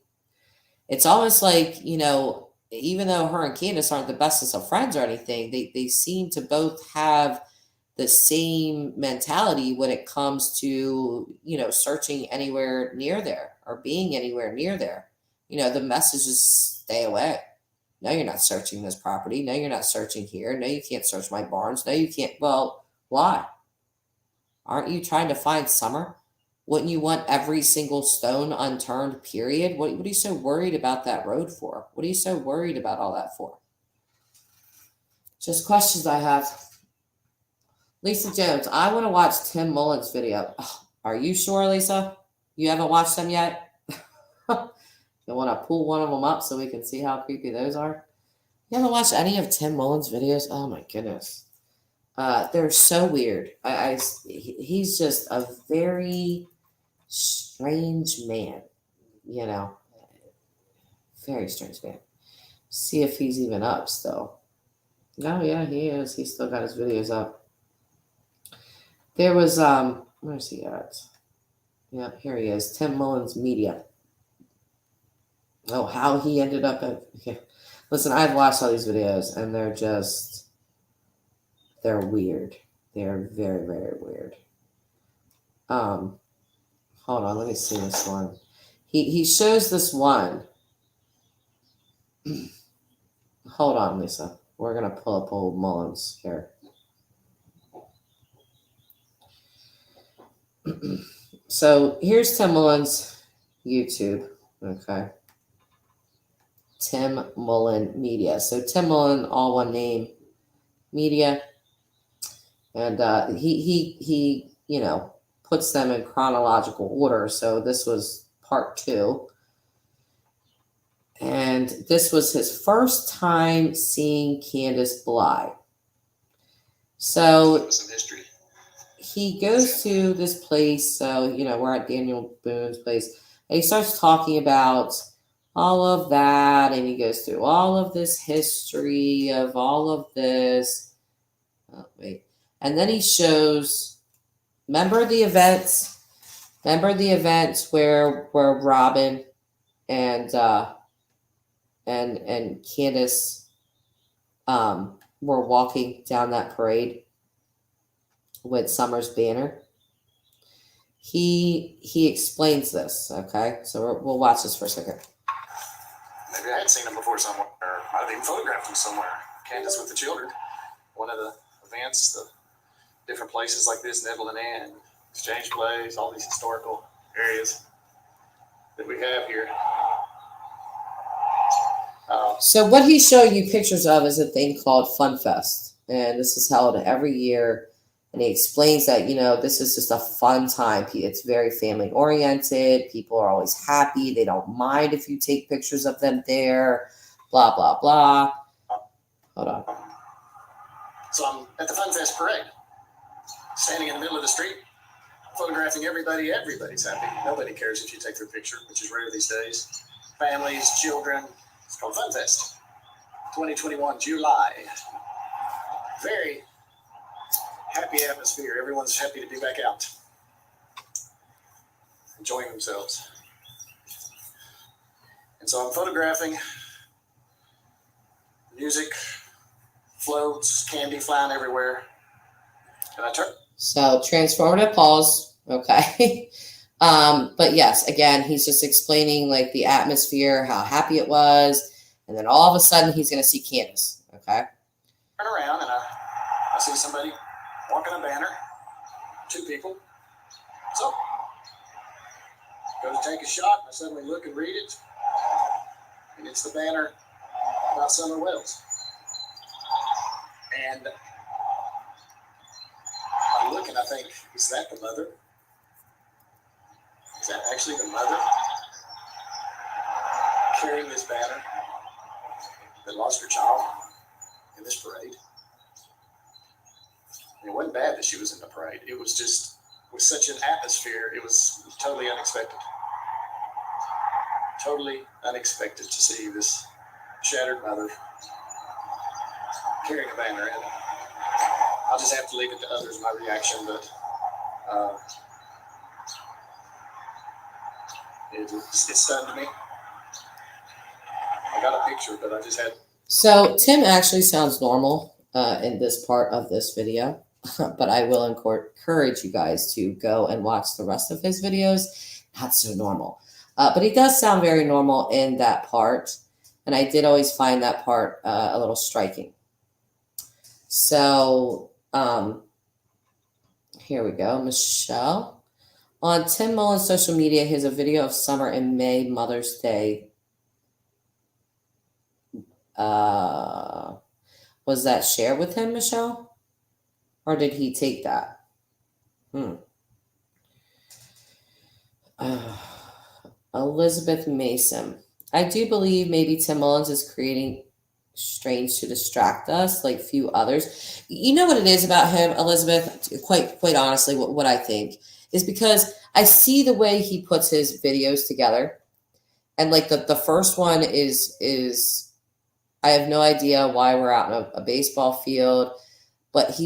almost like, even though her and Candace aren't the bestest of friends or anything, they seem to both have the same mentality when it comes to, searching anywhere near there or being anywhere near there. The message is stay away. No, you're not searching this property. No, you're not searching here. No, you can't search my barns. No, you can't. Well, why? Aren't you trying to find Summer? Wouldn't you want every single stone unturned, period? What are you so worried about that road for? What are you so worried about all that for? Just questions I have. Lisa Jones, I want to watch Tim Mullen's video. Oh, are you sure, Lisa? You haven't watched them yet? You want to pull one of them up so we can see how creepy those are? You haven't watched any of Tim Mullen's videos? Oh my goodness. They're so weird. He's just a very strange man, very strange man. See if he's even up still. Oh yeah, he is. He's still got his videos up. There was, where's he at? Yeah, here he is. Tim Mullen's Media. Oh, how he ended up at, yeah. Listen, I've watched all these videos and they're weird. They're very, very weird. Hold on, let me see this one. He shows this one. Hold on, Lisa. We're gonna pull up old Mullins here. So here's Tim Mullen's YouTube. Okay. Tim Mullen Media. So Tim Mullen, all one name, Media. And he puts them in chronological order. So this was part 2. And this was his first time seeing Candace Bly. So
some history.
he goes to this place. So, we're at Daniel Boone's place. And he starts talking about all of that. And he goes through all of this history of all of this. Oh, wait. And then he shows, remember the events where Robin and Candace were walking down that parade with Summer's banner. He explains this. Okay, so we'll watch this for a second.
Maybe I had seen him before somewhere, or might have even photographed him somewhere. Candace with the children. One of the events, the different places like this, Neville and Ann, Exchange Place, all these historical areas that we have here.
So what he's showing you pictures of is a thing called Fun Fest, and this is held every year. And he explains that, this is just a fun time. It's very family oriented. People are always happy. They don't mind if you take pictures of them there, blah, blah, blah. Hold on.
So I'm at the Fun Fest parade, standing in the middle of the street, photographing everybody. Everybody's happy. Nobody cares if you take their picture, which is rare these days. Families, children. It's called Fun Fest. 2021, July. Very happy atmosphere. Everyone's happy to be back out, enjoying themselves. And so I'm photographing. Music, floats, candy flying everywhere. And I turn.
So transformative pause. Okay. But yes, again, he's just explaining like the atmosphere, how happy it was. And then all of a sudden he's going to see Candace. Okay.
Turn around and I see somebody walking a banner. 2 people. So, go to take a shot, and I suddenly look and read it. And it's the banner about Summer Wells. And I look and I think, is that the mother? Is that actually the mother carrying this banner that lost her child in this parade? It wasn't bad that she was in the parade. It was just, with such an atmosphere, it was totally unexpected. Totally unexpected to see this shattered mother carrying a banner. And I'll just have to leave it to others, my reaction, but it stunned me. I got a picture, but I just had...
So Tim actually sounds normal in this part of this video. But I will encourage you guys to go and watch the rest of his videos. Not so normal. But he does sound very normal in that part. And I did always find that part a little striking. So here we go. Michelle. On Tim Mullen's social media, he has a video of Summer in May, Mother's Day. Was that shared with him, Michelle? Or did he take that? Elizabeth Mason. I do believe maybe Tim Mullins is creating strange to distract us like few others. You know what it is about him, Elizabeth? Quite honestly, what I think is because I see the way he puts his videos together. And like the first one is I have no idea why we're out in a baseball field, but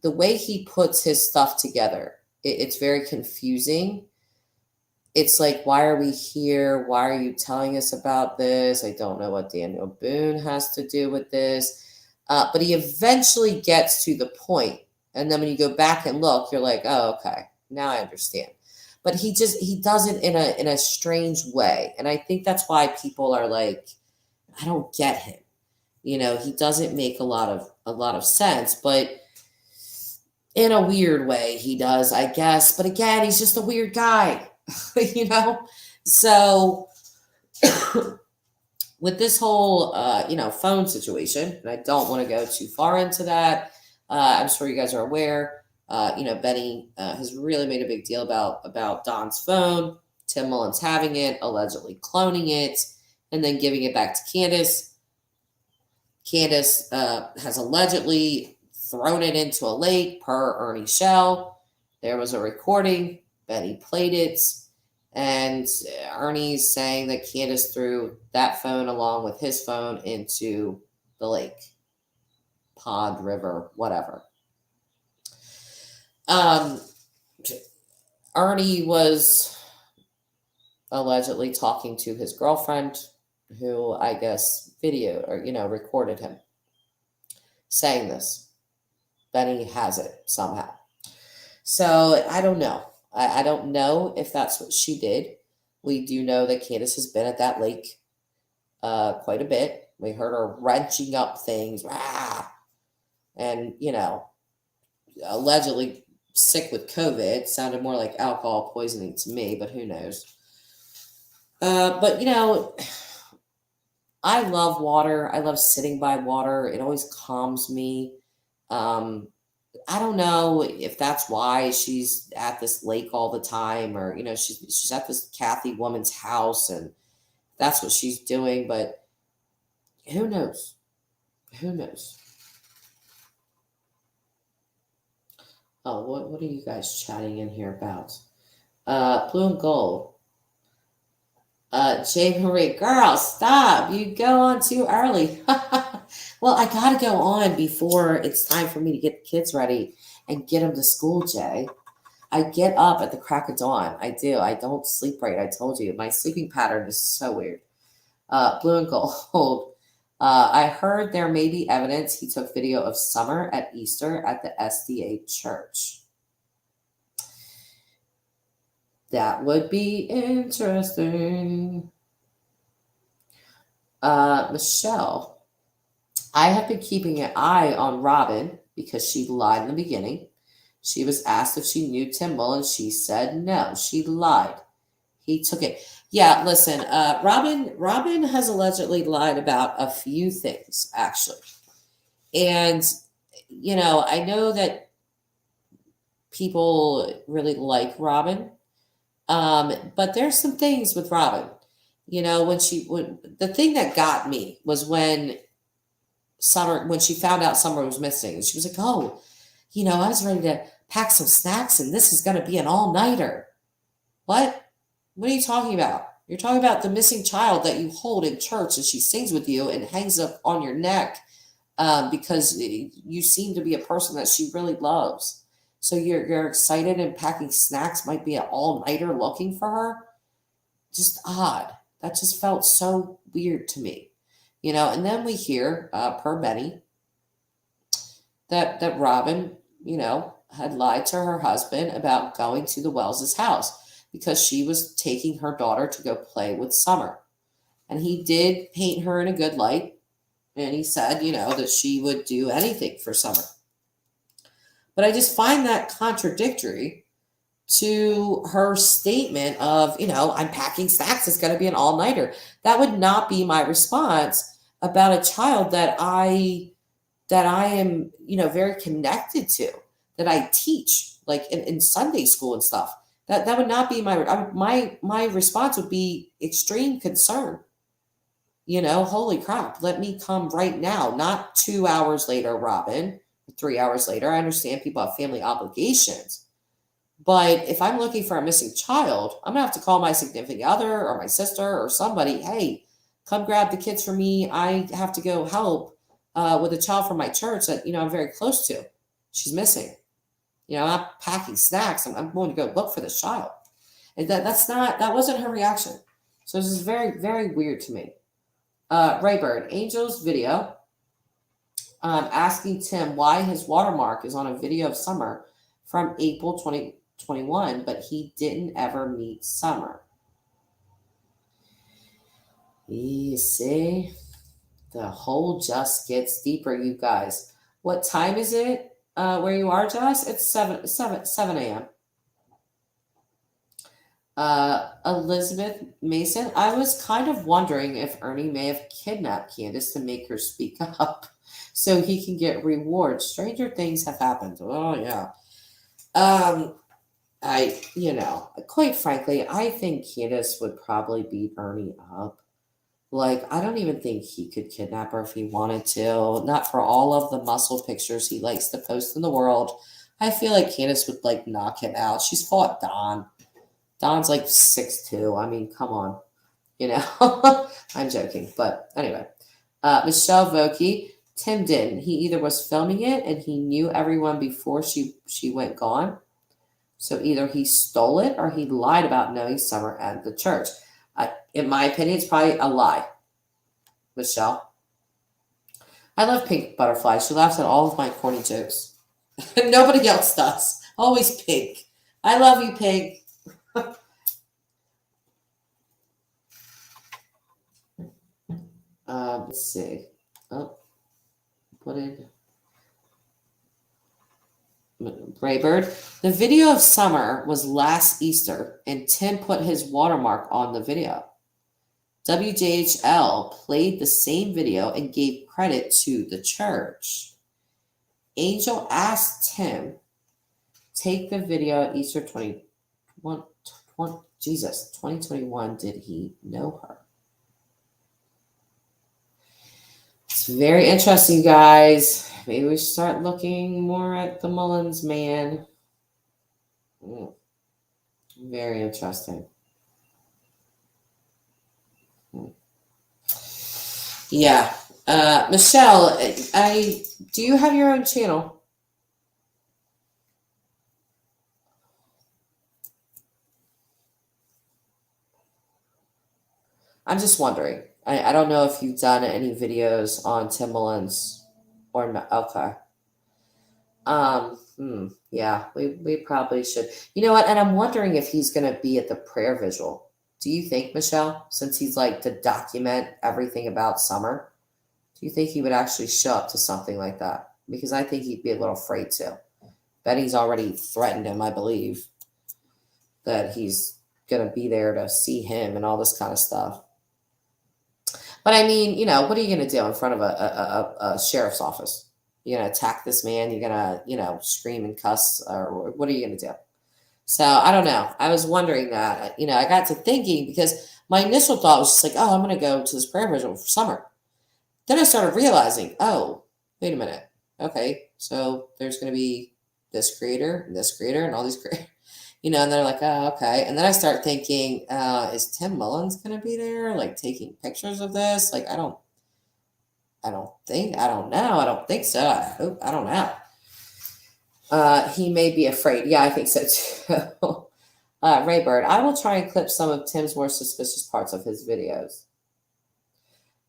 the way he puts his stuff together, it's very confusing. It's like, why are we here? Why are you telling us about this? I don't know what Daniel Boone has to do with this. But he eventually gets to the point. And then when you go back and look, you're like, oh, okay, now I understand. But he does it in a strange way. And I think that's why people are like, I don't get him. He doesn't make a lot of sense, but in a weird way, he does, I guess. But again, he's just a weird guy, So with this whole, phone situation, and I don't want to go too far into that. I'm sure you guys are aware. Benny has really made a big deal about Don's phone. Tim Mullins having it, allegedly cloning it, and then giving it back to Candace. Candace has allegedly thrown it into a lake per Ernie Shell. There was a recording. Benny played it. And Ernie's saying that Candace threw that phone along with his phone into the lake, pond, river, whatever. Ernie was allegedly talking to his girlfriend, who I guess videoed or recorded him saying this. Benny has it somehow. So I don't know. I don't know if that's what she did. We do know that Candace has been at that lake quite a bit. We heard her wrenching up things, and allegedly sick with COVID. Sounded more like alcohol poisoning to me, but who knows? But I love water. I love sitting by water. It always calms me. I don't know if that's why she's at this lake all the time, or she's at this Kathy woman's house, and that's what she's doing. But who knows? Who knows? Oh, what are you guys chatting in here about? Blue and gold. Jay Marie, girl, stop. You go on too early. Well, I got to go on before it's time for me to get the kids ready and get them to school, Jay. I get up at the crack of dawn. I do. I don't sleep right. I told you. My sleeping pattern is so weird. Blue and gold. I heard there may be evidence he took video of Summer at Easter at the SDA church. That would be interesting. Michelle, I have been keeping an eye on Robin because she lied in the beginning. She was asked if she knew Tim Mullins. She said no. She lied. He took it. Yeah, listen, Robin has allegedly lied about a few things, actually. And, I know that people really like Robin. But there's some things with Robin, when the thing that got me was when she found out Summer was missing, she was like, oh, I was ready to pack some snacks and this is going to be an all-nighter. What are you talking about? You're talking about the missing child that you hold in church and she sings with you and hangs up on your neck, because you seem to be a person that she really loves. So you're excited and packing snacks might be an all-nighter looking for her. Just odd. That just felt so weird to me. And then we hear, per Benny, that Robin, had lied to her husband about going to the Wells' house because she was taking her daughter to go play with Summer. And he did paint her in a good light. And he said, that she would do anything for Summer. But I just find that contradictory to her statement of, I'm packing snacks. It's going to be an all-nighter. That would not be my response about a child that I am, very connected to, that I teach, like in Sunday school and stuff. That would not be my response would be extreme concern. Holy crap, let me come right now, not 2 hours later, Robin. 3 hours later. I understand people have family obligations. But if I'm looking for a missing child, I'm going to have to call my significant other or my sister or somebody. Hey, come grab the kids for me. I have to go help with a child from my church that, I'm very close to. She's missing. I'm not packing snacks. I'm going to go look for this child. And that wasn't her reaction. So this is very, very weird to me. Raybird, Angel's video. Asking Tim why his watermark is on a video of Summer from April 2021, but he didn't ever meet Summer. You see, the hole just gets deeper, you guys. What time is it where you are, Jess? It's 7 a.m. Elizabeth Mason, I was kind of wondering if Ernie may have kidnapped Candace to make her speak up so he can get rewards. Stranger things have happened. Oh, yeah. Quite frankly, I think Candace would probably beat Ernie up. Like, I don't even think he could kidnap her if he wanted to. Not for all of the muscle pictures he likes to post in the world. I feel like Candace would like knock him out. She's fought Don. Don's like 6'2". I mean, come on. You know, I'm joking. But anyway, Michelle Vokey, Tim didn't. He either was filming it and he knew everyone before she went gone. So either he stole it or he lied about knowing Summer at the church. In my opinion, it's probably a lie. Michelle. I love Pink Butterfly. She laughs at all of my corny jokes. Nobody else does. Always Pink. I love you, Pink. Let's see. Oh, what did Braybird? The video of Summer was last Easter, and Tim put his watermark on the video. WJHL played the same video and gave credit to the church. Angel asked Tim, take the video at Easter 2021. Did he know her? It's very interesting, guys. Maybe we should start looking more at the Mullins man. Very interesting. Yeah. Michelle, do you have your own channel? I'm just wondering. I don't know if you've done any videos on Tim Mullins or not. Okay. Yeah, we probably should. You know what? And I'm wondering if he's going to be at the prayer visual. Do you think, Michelle, since he's like to document everything about Summer, do you think he would actually show up to something like that? Because I think he'd be a little afraid to. Benny's already threatened him, I believe, that he's going to be there to see him and all this kind of stuff. But I mean, you know, what are you going to do in front of a sheriff's office? You're going to attack this man? You're going to, you know, scream and cuss? Or what are you going to do? So I don't know. I was wondering that. You know, I got to thinking because my initial thought was just like, oh, I'm going to go to this prayer vigil for Summer. Then I started realizing, oh, wait a minute. Okay, so there's going to be this creator, and all these creators. You know, and they're like, oh, okay. And then I start thinking, is Tim Mullins going to be there, like taking pictures of this? Like, I don't know. I don't think so. I don't know. He may be afraid. Yeah, I think so too. Raybird, I will try and clip some of Tim's more suspicious parts of his videos.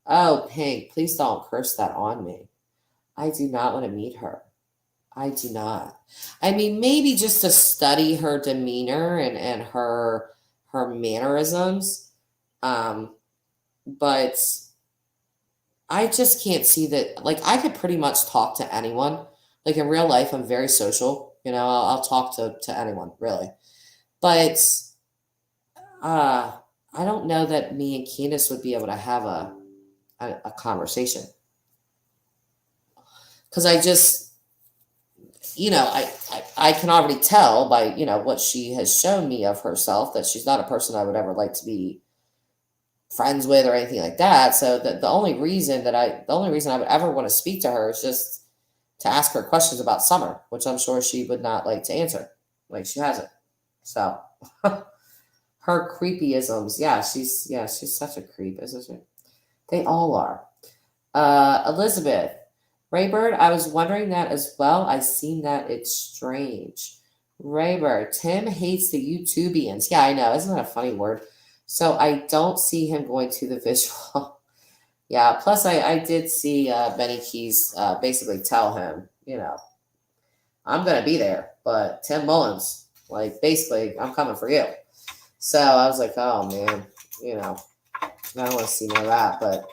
Oh, Pink, please don't curse that on me. I do not want to meet her. I do not. I mean, maybe just to study her demeanor and her mannerisms. But I just can't see that. Like, I could pretty much talk to anyone. Like, in real life, I'm very social. You know, I'll talk to anyone, really. But I don't know that me and Candace would be able to have a conversation. Because I just, you know, I can already tell by, you know, what she has shown me of herself that she's not a person I would ever like to be friends with or anything like that. So the only reason I would ever want to speak to her is just to ask her questions about Summer, which I'm sure she would not like to answer. Like, she hasn't. So her creepyisms, she's such a creep, isn't she? They all are. Elizabeth, Raybird, I was wondering that as well. I seen that. It's strange. Raybird, Tim hates the YouTubians. Yeah, I know. Isn't that a funny word? So I don't see him going to the visual. Yeah, plus I did see Benny Keys basically tell him, you know, I'm going to be there, but Tim Mullins, like, basically, I'm coming for you. So I was like, oh, man, you know, I don't want to see more of that, but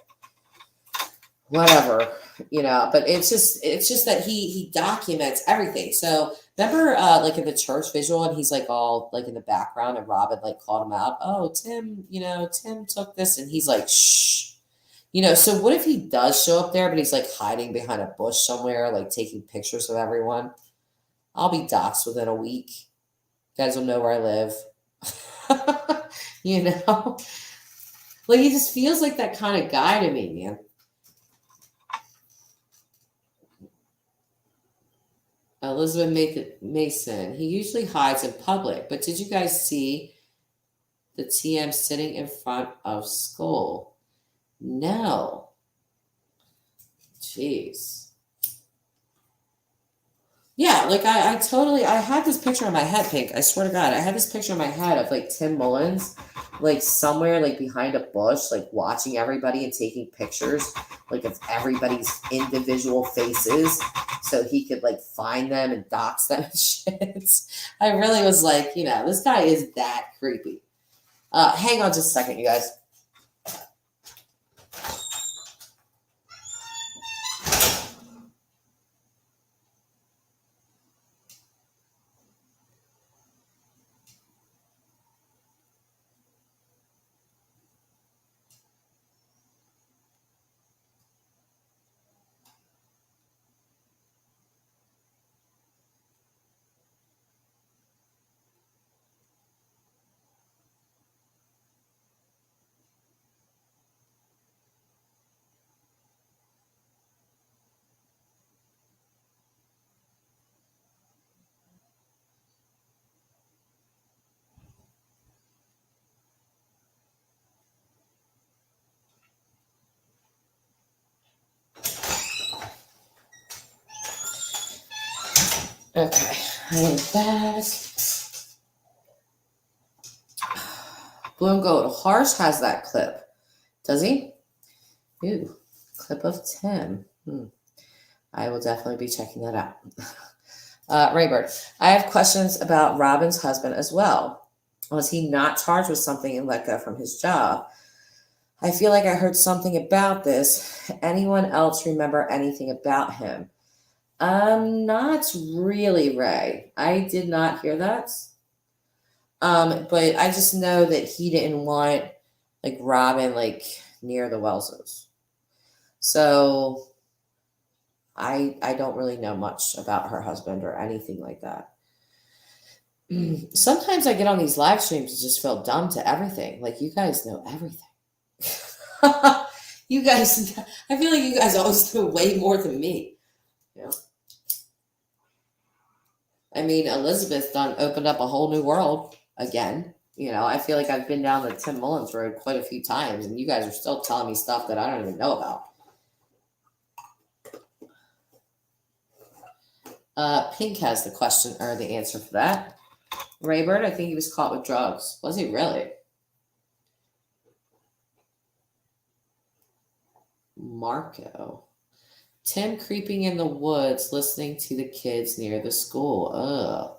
whatever, you know. But it's just that he documents everything. So remember, like in the church visual, and he's like all like in the background, and Robin like called him out. Oh, Tim, you know, Tim took this, and he's like, shh, you know. So what if he does show up there, but he's like hiding behind a bush somewhere, like taking pictures of everyone? I'll be doxxed within a week. You guys will know where I live. You know. Like he just feels like that kind of guy to me, man. Elizabeth Mason. He usually hides in public, but did you guys see the TM sitting in front of school? No. Jeez. Yeah, like I totally, I had this picture in my head, Pink. I swear to God, I had this picture in my head of like Tim Mullins, like somewhere like behind a bush, like watching everybody and taking pictures, like of everybody's individual faces, so he could like find them and dox them and shit. I really was like, this guy is that creepy. Hang on just a second, you guys. Okay, I am back. Blue and Gold. Harsh has that clip. Does he? Ooh, clip of Tim. I will definitely be checking that out. Raybird, I have questions about Robin's husband as well. Was he not charged with something and let go from his job? I feel like I heard something about this. Anyone else remember anything about him? Not really, Ray. I did not hear that. But I just know that he didn't want like Robin like near the Welleses. So I don't really know much about her husband or anything like that. Sometimes I get on these live streams and just feel dumb to everything. Like you guys know everything. You guys, I feel like you guys always know way more than me. I mean, Elizabeth done opened up a whole new world again. I feel like I've been down the Tim Mullins road quite a few times, and you guys are still telling me stuff that I don't even know about. Pink has the question or the answer for that. Raybird, I think he was caught with drugs. Was he really? Marco. Tim creeping in the woods, listening to the kids near the school. Ugh.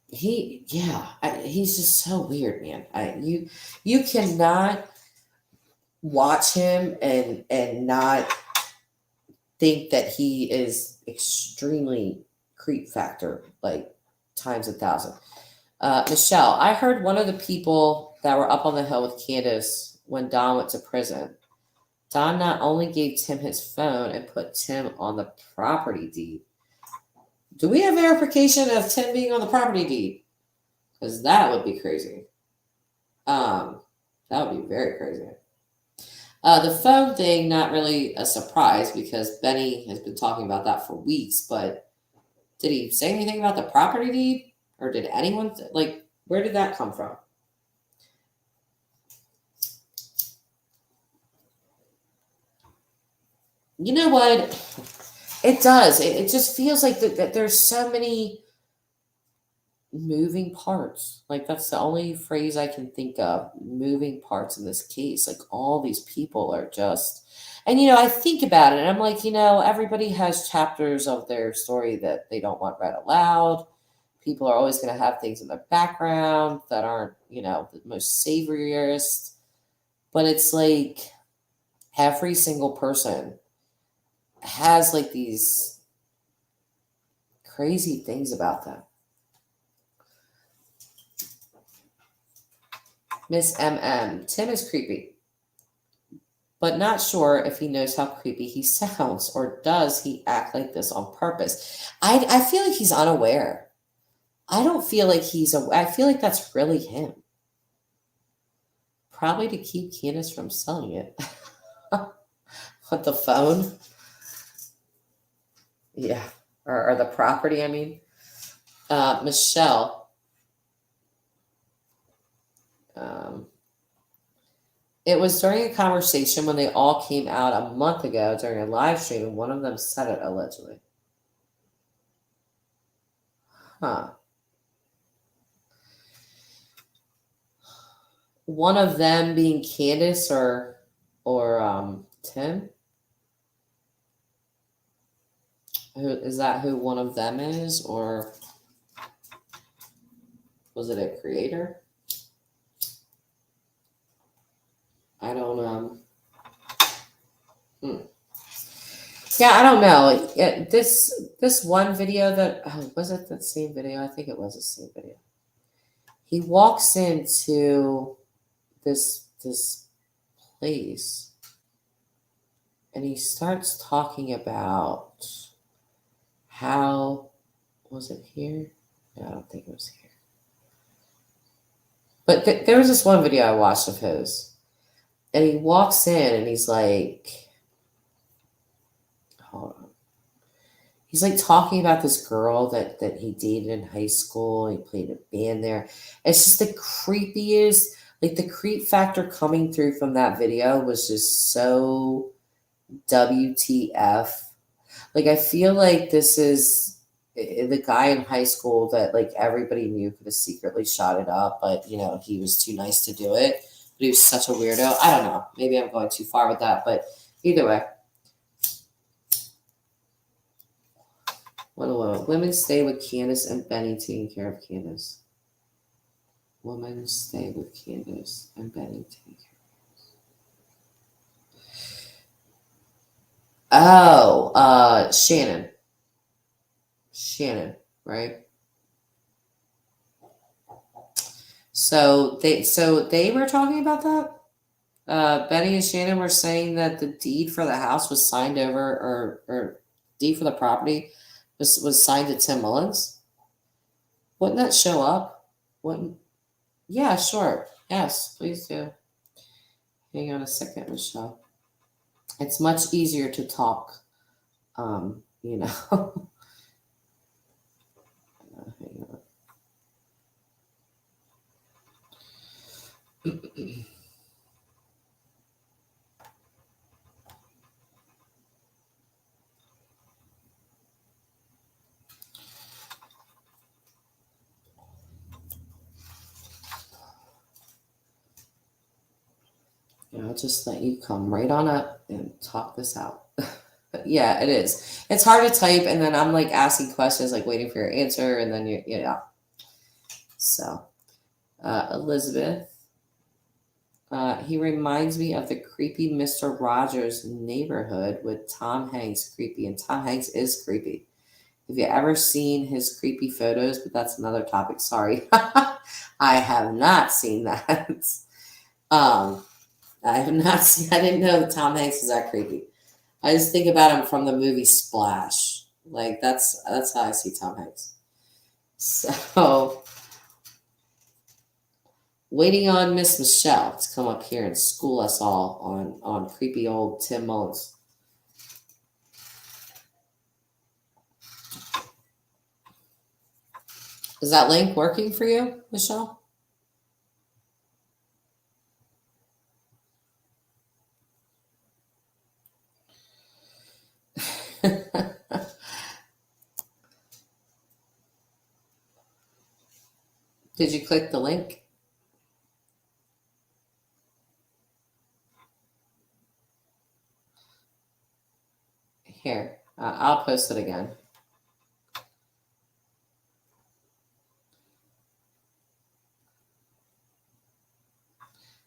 He's just so weird, man. You cannot watch him and not think that he is extremely creep factor, like times 1,000. Michelle, I heard one of the people that were up on the hill with Candace when Don went to prison. Don not only gave Tim his phone and put Tim on the property deed. Do we have verification of Tim being on the property deed? Because that would be crazy. That would be very crazy. The phone thing, not really a surprise because Benny has been talking about that for weeks, but did he say anything about the property deed? Or did anyone, where did that come from? You know what? It does. It just feels like that there's so many moving parts. Like that's the only phrase I can think of. Moving parts in this case. Like all these people are just, and I think about it and I'm like, everybody has chapters of their story that they don't want read aloud. People are always going to have things in their background that aren't, the most savoriest. But it's like every single person has like these crazy things about them. Miss MM, Tim is creepy, but not sure if he knows how creepy he sounds, or does he act like this on purpose? I feel like he's unaware. I don't feel like I feel like that's really him. probably to keep Candace from selling it. With the phone? Yeah. Or the property, I mean. Michelle. It was during a conversation when they all came out a month ago during a live stream, and one of them said it allegedly. Huh. One of them being Candace or Tim? Who is that? Who one of them is, or was it a creator? I don't Yeah, I don't know. This one video that was it the same video? I think it was the same video. He walks into this place and he starts talking about how was it here? No, I don't think it was here. But there was this one video I watched of his, and he walks in and he's like, hold on. He's like talking about this girl that he dated in high school. He played a band there. It's just the creepiest, like the creep factor coming through from that video was just so WTF. Like I feel like this is the guy in high school that like everybody knew could have secretly shot it up, but you know, he was too nice to do it. But he was such a weirdo. I don't know. Maybe I'm going too far with that, but either way. Women stay with Candace and Benny taking care of Candace. Women stay with Candace and Benny taking care of Candace. Oh, Shannon, right? So they were talking about that. Benny and Shannon were saying that the deed for the house was signed over, or deed for the property was signed to Tim Mullins. Wouldn't that show up? Wouldn't? Yeah, sure. Yes, please do. Hang on a second, Michelle. It's much easier to talk. You know. Hang on. I'll just let you come right on up and talk this out. Yeah, it is. It's hard to type, and then I'm like asking questions, like waiting for your answer, and then yeah. So, Elizabeth, he reminds me of the creepy Mr. Rogers Neighborhood with Tom Hanks, creepy, and Tom Hanks is creepy. Have you ever seen his creepy photos? But that's another topic. Sorry, I have not seen that. I have not seen. I didn't know that Tom Hanks was that creepy. I just think about him from the movie Splash. Like that's how I see Tom Hanks. So, waiting on Miss Michelle to come up here and school us all on creepy old Tim Mullins. Is that link working for you, Michelle? Did you click the link? Here, I'll post it again.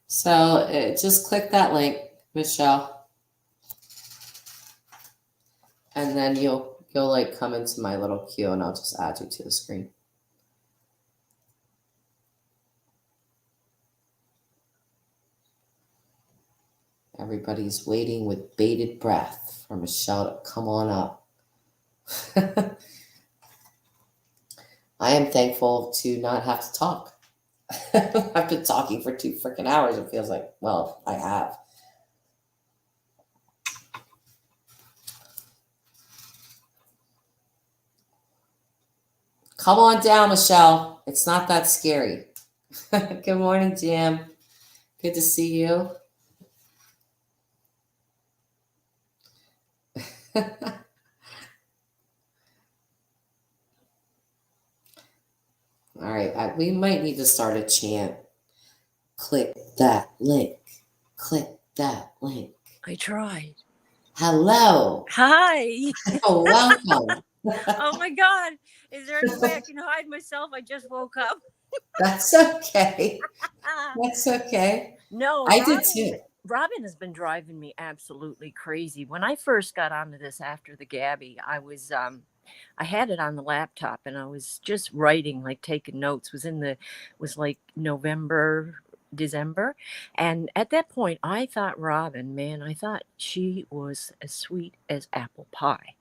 So just click that link, Michelle, and then you'll like come into my little queue, and I'll just add you to the screen. Everybody's waiting with bated breath for Michelle to come on up. I am thankful to not have to talk. I've been talking for 2 freaking hours. It feels like, well, I have. Come on down, Michelle. It's not that scary. Good morning, Jim. Good to see you. All right, we might need to start a chant. Click that link. Click that link.
I tried.
Hello.
Hi.
Welcome.
Oh my God. Is there any way I can hide myself? I just woke up.
That's okay. That's okay.
No,
I did too.
Robin has been driving me absolutely crazy. When I first got onto this after the Gabby, I had it on the laptop and I was just writing, like taking notes. Was like November, December. And at that point, I thought Robin, man, I thought she was as sweet as apple pie.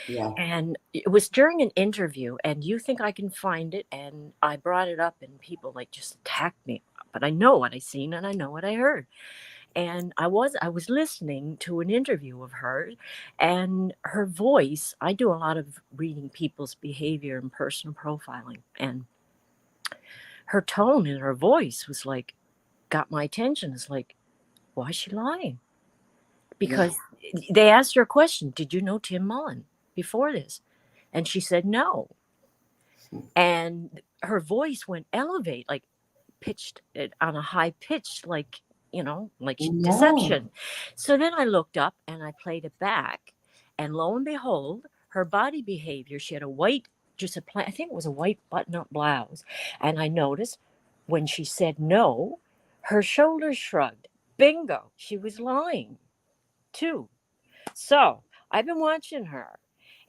Yeah.
And it was during an interview, and you think I can find it, and I brought it up, and people like just attacked me. But I know what I seen, and I know what I heard. And I was listening to an interview of her, and her voice. I do a lot of reading people's behavior and personal profiling, and her tone and her voice was like, got my attention. It's like, why is she lying? Because they asked her a question. Did you know Tim Mullen before this? And she said no. And her voice went elevate, like pitched it on a high pitch, like, like deception. So then I looked up and I played it back. And lo and behold, her body behavior, she had a white, I think it was a white button-up blouse. And I noticed when she said no, her shoulders shrugged. Bingo, she was lying too. So I've been watching her,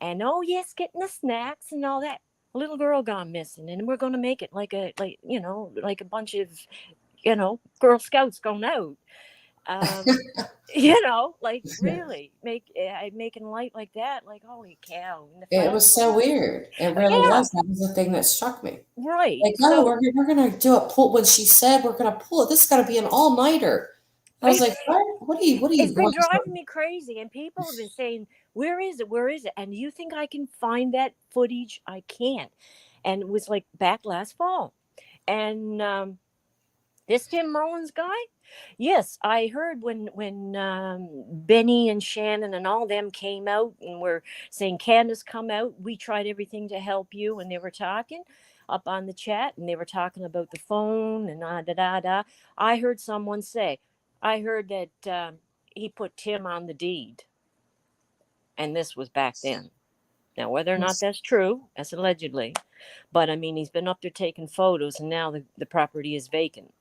and oh yes, getting the snacks and all that. A little girl gone missing, and we're going to make it like a bunch of Girl Scouts going out. Really making light like that, like holy cow.
It was so weird. It really was. That was the thing that struck me.
Right.
Like, no, we're gonna do it. When she said we're gonna pull it, this is gonna be an all-nighter. I was like, what are you
It's been driving me crazy, and people have been saying, where is it? Where is it? And you think I can find that footage? I can't. And it was like back last fall. And this Tim Mullins guy, yes, I heard when Benny and Shannon and all them came out and were saying, Candace, come out. We tried everything to help you. And they were talking up on the chat, and they were talking about the phone and da-da-da. I heard someone say, I heard that he put Tim on the deed. And this was back then. Now, whether or not that's true, that's allegedly. But, I mean, he's been up there taking photos, and now the property is vacant.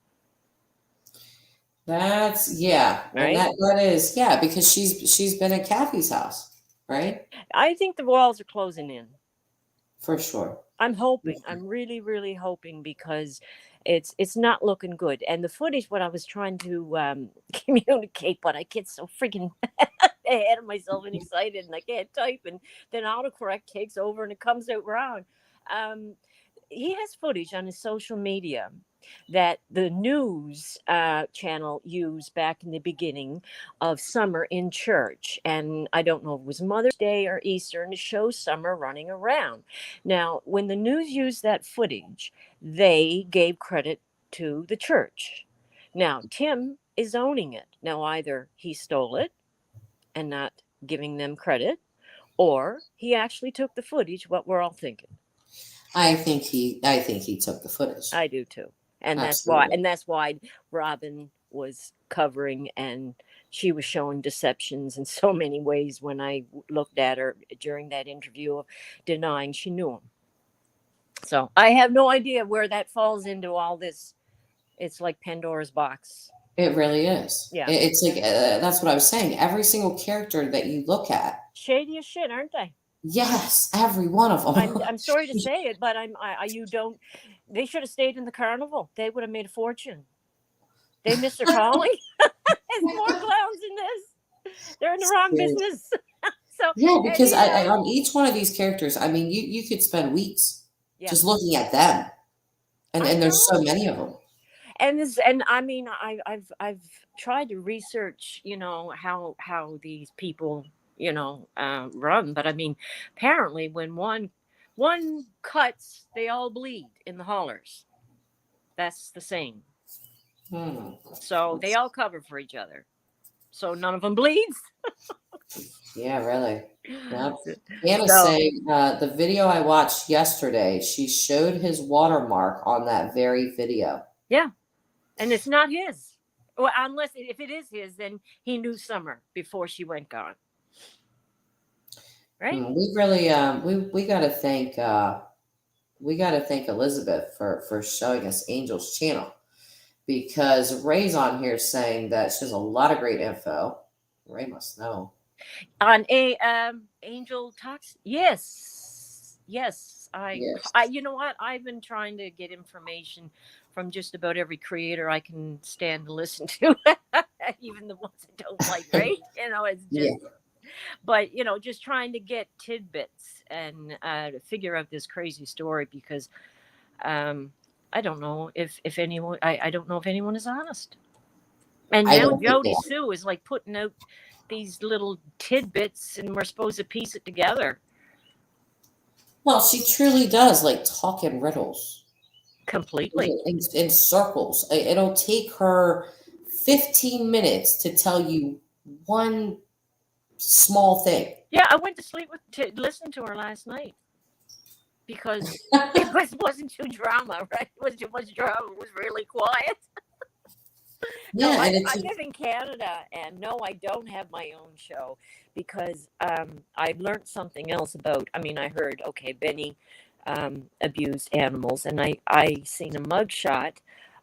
That's,
right?
And that is, because she's been at Kathy's house, right?
I think the walls are closing in.
For sure.
I'm hoping. I'm really, really hoping, because it's not looking good. And the footage, what I was trying to communicate, but I get so freaking ahead of myself and excited, and I can't type, and then autocorrect takes over and it comes out wrong. He has footage on his social media that the news channel used back in the beginning of Summer in church. And I don't know if it was Mother's Day or Easter, and it shows Summer running around. Now, when the news used that footage, they gave credit to the church. Now, Tim is owning it. Now, either he stole it and not giving them credit, or he actually took the footage, what we're all thinking.
I think he took the footage.
I do too. And
Absolutely.
that's why Robin was covering, and she was showing deceptions in so many ways when I looked at her during that interview, denying she knew him. So I have no idea where that falls into all this. It's like Pandora's box.
It really is.
Yeah.
It's like, that's what I was saying. Every single character that you look at.
Shady as shit, aren't they?
Yes, every one of them.
I'm sorry to say it, but they should have stayed in the carnival. They would have made a fortune. They missed their calling. There's more clowns in this. They're in the wrong business. So
because I on each one of these characters, I mean, you could spend weeks just looking at them, and there's so many of them.
And I mean, I've tried to research, how these people, run, but I mean, apparently when one cuts, they all bleed in the hollers. That's the saying.
Hmm.
So they all cover for each other. So none of them bleeds.
Yeah, really. Yep.
So,
Anna
so
saying the video I watched yesterday, she showed his watermark on that very video.
yeah, and it's not his. Well, unless if it is his, then he knew Summer before she went gone, right?
We really we got to thank Elizabeth for showing us Angel's channel, because Ray's on here saying that she has a lot of great info. Ray must know.
On a Angel talks. Yes,
Yes.
you know what? I've been trying to get information from just about every creator I can stand to listen to, even the ones I don't like. Right? It's
Yeah.
just. But just trying to get tidbits and to figure out this crazy story, because I don't know if anyone. I don't know if anyone is honest. And
I
now
don't think they
Jody
are.
Sue is like putting out these little tidbits, and we're supposed to piece it together
Well, she truly does like talk in riddles,
completely.
in circles. It'll take her 15 minutes to tell you one small thing.
Yeah, I went to sleep to listen to her last night because it wasn't too drama, right? It wasn't too much drama. It was really quiet. No,
Yeah, and
I
it's
live in Canada, and no, I don't have my own show because I learned something else about. I mean, I heard Benny abused animals, and I seen a mugshot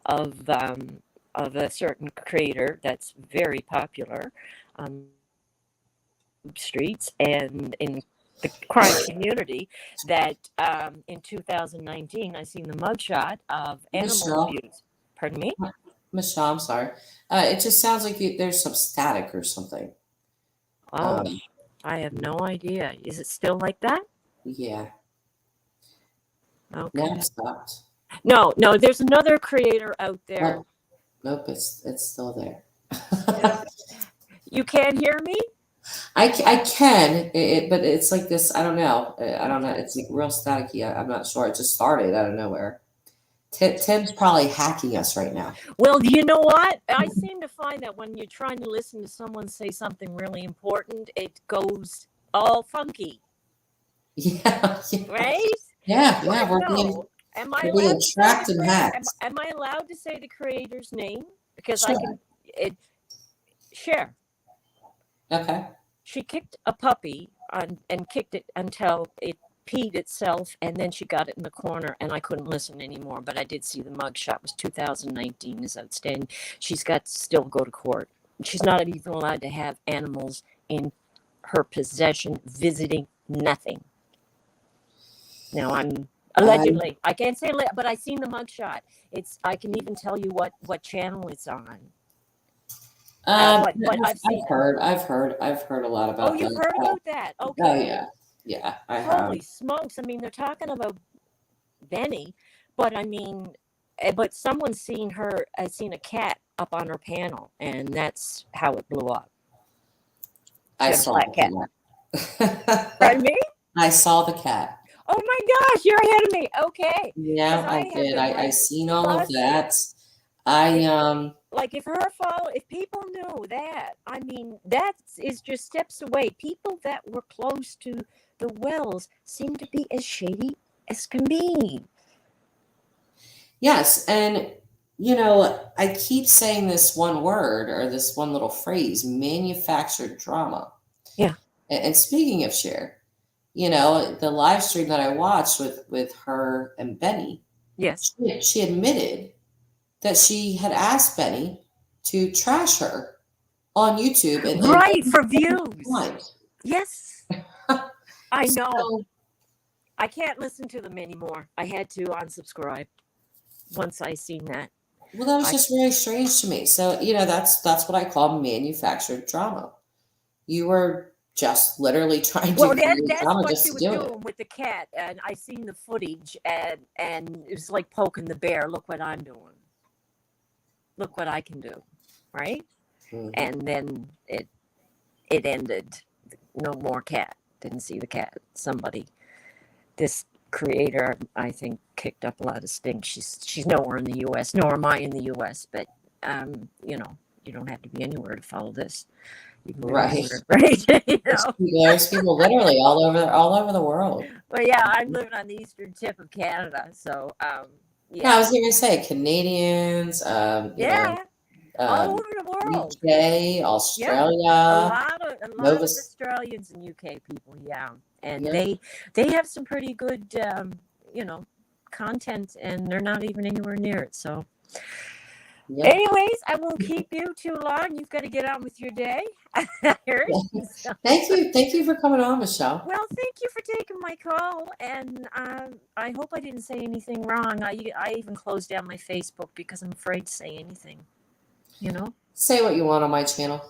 of a certain creator that's very popular on streets and in the crime community. That in 2019, I seen the mugshot of animal
Michelle.
abuse. Pardon me.
Michelle, I'm sorry. It just sounds like there's some static or something.
Oh, I have no idea. Is it still like that?
Yeah.
Okay.
Now it stopped.
No, there's another creator out there.
Oh, nope, it's still there.
You can't hear me?
I can, but it's like this. I don't know. I don't know. It's like real staticky. I'm not sure. It just started out of nowhere. Tim's probably hacking us right now.
Well, you know what? I seem to find that when you're trying to listen to someone say something really important, it goes all funky.
Yeah.
Right?
Yeah.
Am I
we're
allowed
being
to
tracked
say
and hacked.
am I allowed to say the creator's name? Because
Sure.
I can share.
Okay.
She kicked a puppy and kicked it until it peed itself, and then she got it in the corner, and I couldn't listen anymore. But I did see the mugshot. Was 2019 is outstanding. She's got to still go to court. She's not even allowed to have animals in her possession, visiting, nothing. Now I'm allegedly. I can't say, but I seen the mugshot. I can even tell you what channel it's on. But I've
heard a lot about.
Oh, you've heard about that? Okay.
Oh yeah. I have.
Holy smokes! I mean, they're talking about Benny, but someone's seen her. I seen a cat up on her panel, and that's how it blew up.
I saw the
cat. Pardon me?
I saw the cat.
Oh my gosh, you're ahead of me. Okay.
Yeah, I did. I seen all of that. Like
if people knew that, I mean, that is just steps away. People that were close to the wells seem to be as shady as can be.
Yes, and I keep saying this one word or this one little phrase, manufactured drama.
Yeah.
And speaking of Cher, the live stream that I watched with her and Benny.
Yes.
She admitted that she had asked Benny to trash her on YouTube and
for views. Yes. I know.
So,
I can't listen to them anymore. I had to unsubscribe once I seen that.
Well, that was just really strange to me. So, that's what I call manufactured drama. You were just literally trying to
that's
drama
what
just
she
to
was
do
doing with the cat, and I seen the footage, and it was like poking the bear. Look what I'm doing. look what I can do, right?
Mhm.
And then it ended. No more cat. Didn't see the cat. This creator, I think, kicked up a lot of stink. She's nowhere in the U.S., nor am I in the U.S. But you know, you don't have to be anywhere to follow this. You can live
Right.
anywhere, right? You know.
There's people literally all over the world.
But yeah, I'm living on the eastern tip of Canada, so
Yeah, I
yeah,
was going to say Canadians, you know,
yeah, all over the world.
UK,
Yeah,
Australia,
a lot
Nova.
of Australians and UK people, yeah, and
Yeah,
they have some pretty good, you know, content, and they're not even anywhere near it. So,
yeah.
anyways, I won't keep you too long. You've got to get on with your day. I heard. So,
Thank you for coming on, Michelle.
well, thank you for taking my call, and I hope I didn't say anything wrong. I even closed down my Facebook because I'm afraid to say anything. You know.
Say what you want on my channel.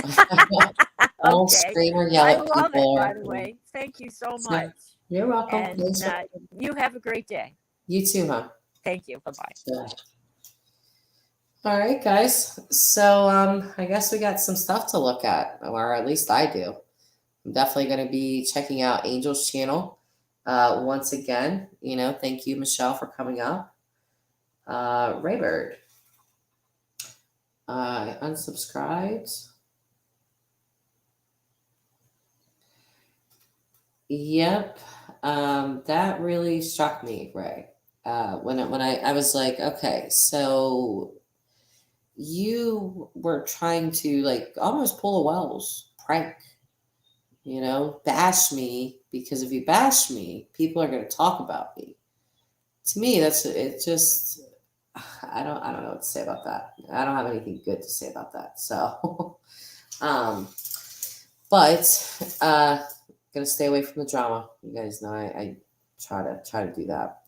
I don't
Okay.
scream or yell
I
at
love it,
people.
by the way. Thank you so
So,
much.
you're welcome.
And
Thanks for,
you have a great day.
you too, huh?
Thank you. Bye bye.
So, all right, guys. So I guess we got some stuff to look at, or at least I do. I'm definitely going to be checking out Angel's channel. Once again, you know, thank you, Michelle, for coming up. Raybird, unsubscribed. Yep, that really struck me, Ray. When I was like, okay, so you were trying to like almost pull a Wells prank, you know, bash me, because if you bash me, people are going to talk about me. To me, that's it. Just I don't know what to say about that. I don't have anything good to say about that. So, um, but gonna stay away from the drama. You guys know I try to do that.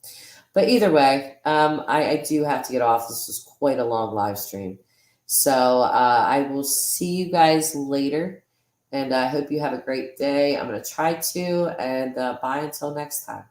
But either way, I do have to get off. This was quite a long live stream. So I will see you guys later. And I hope you have a great day. I'm going to try to. And bye until next time.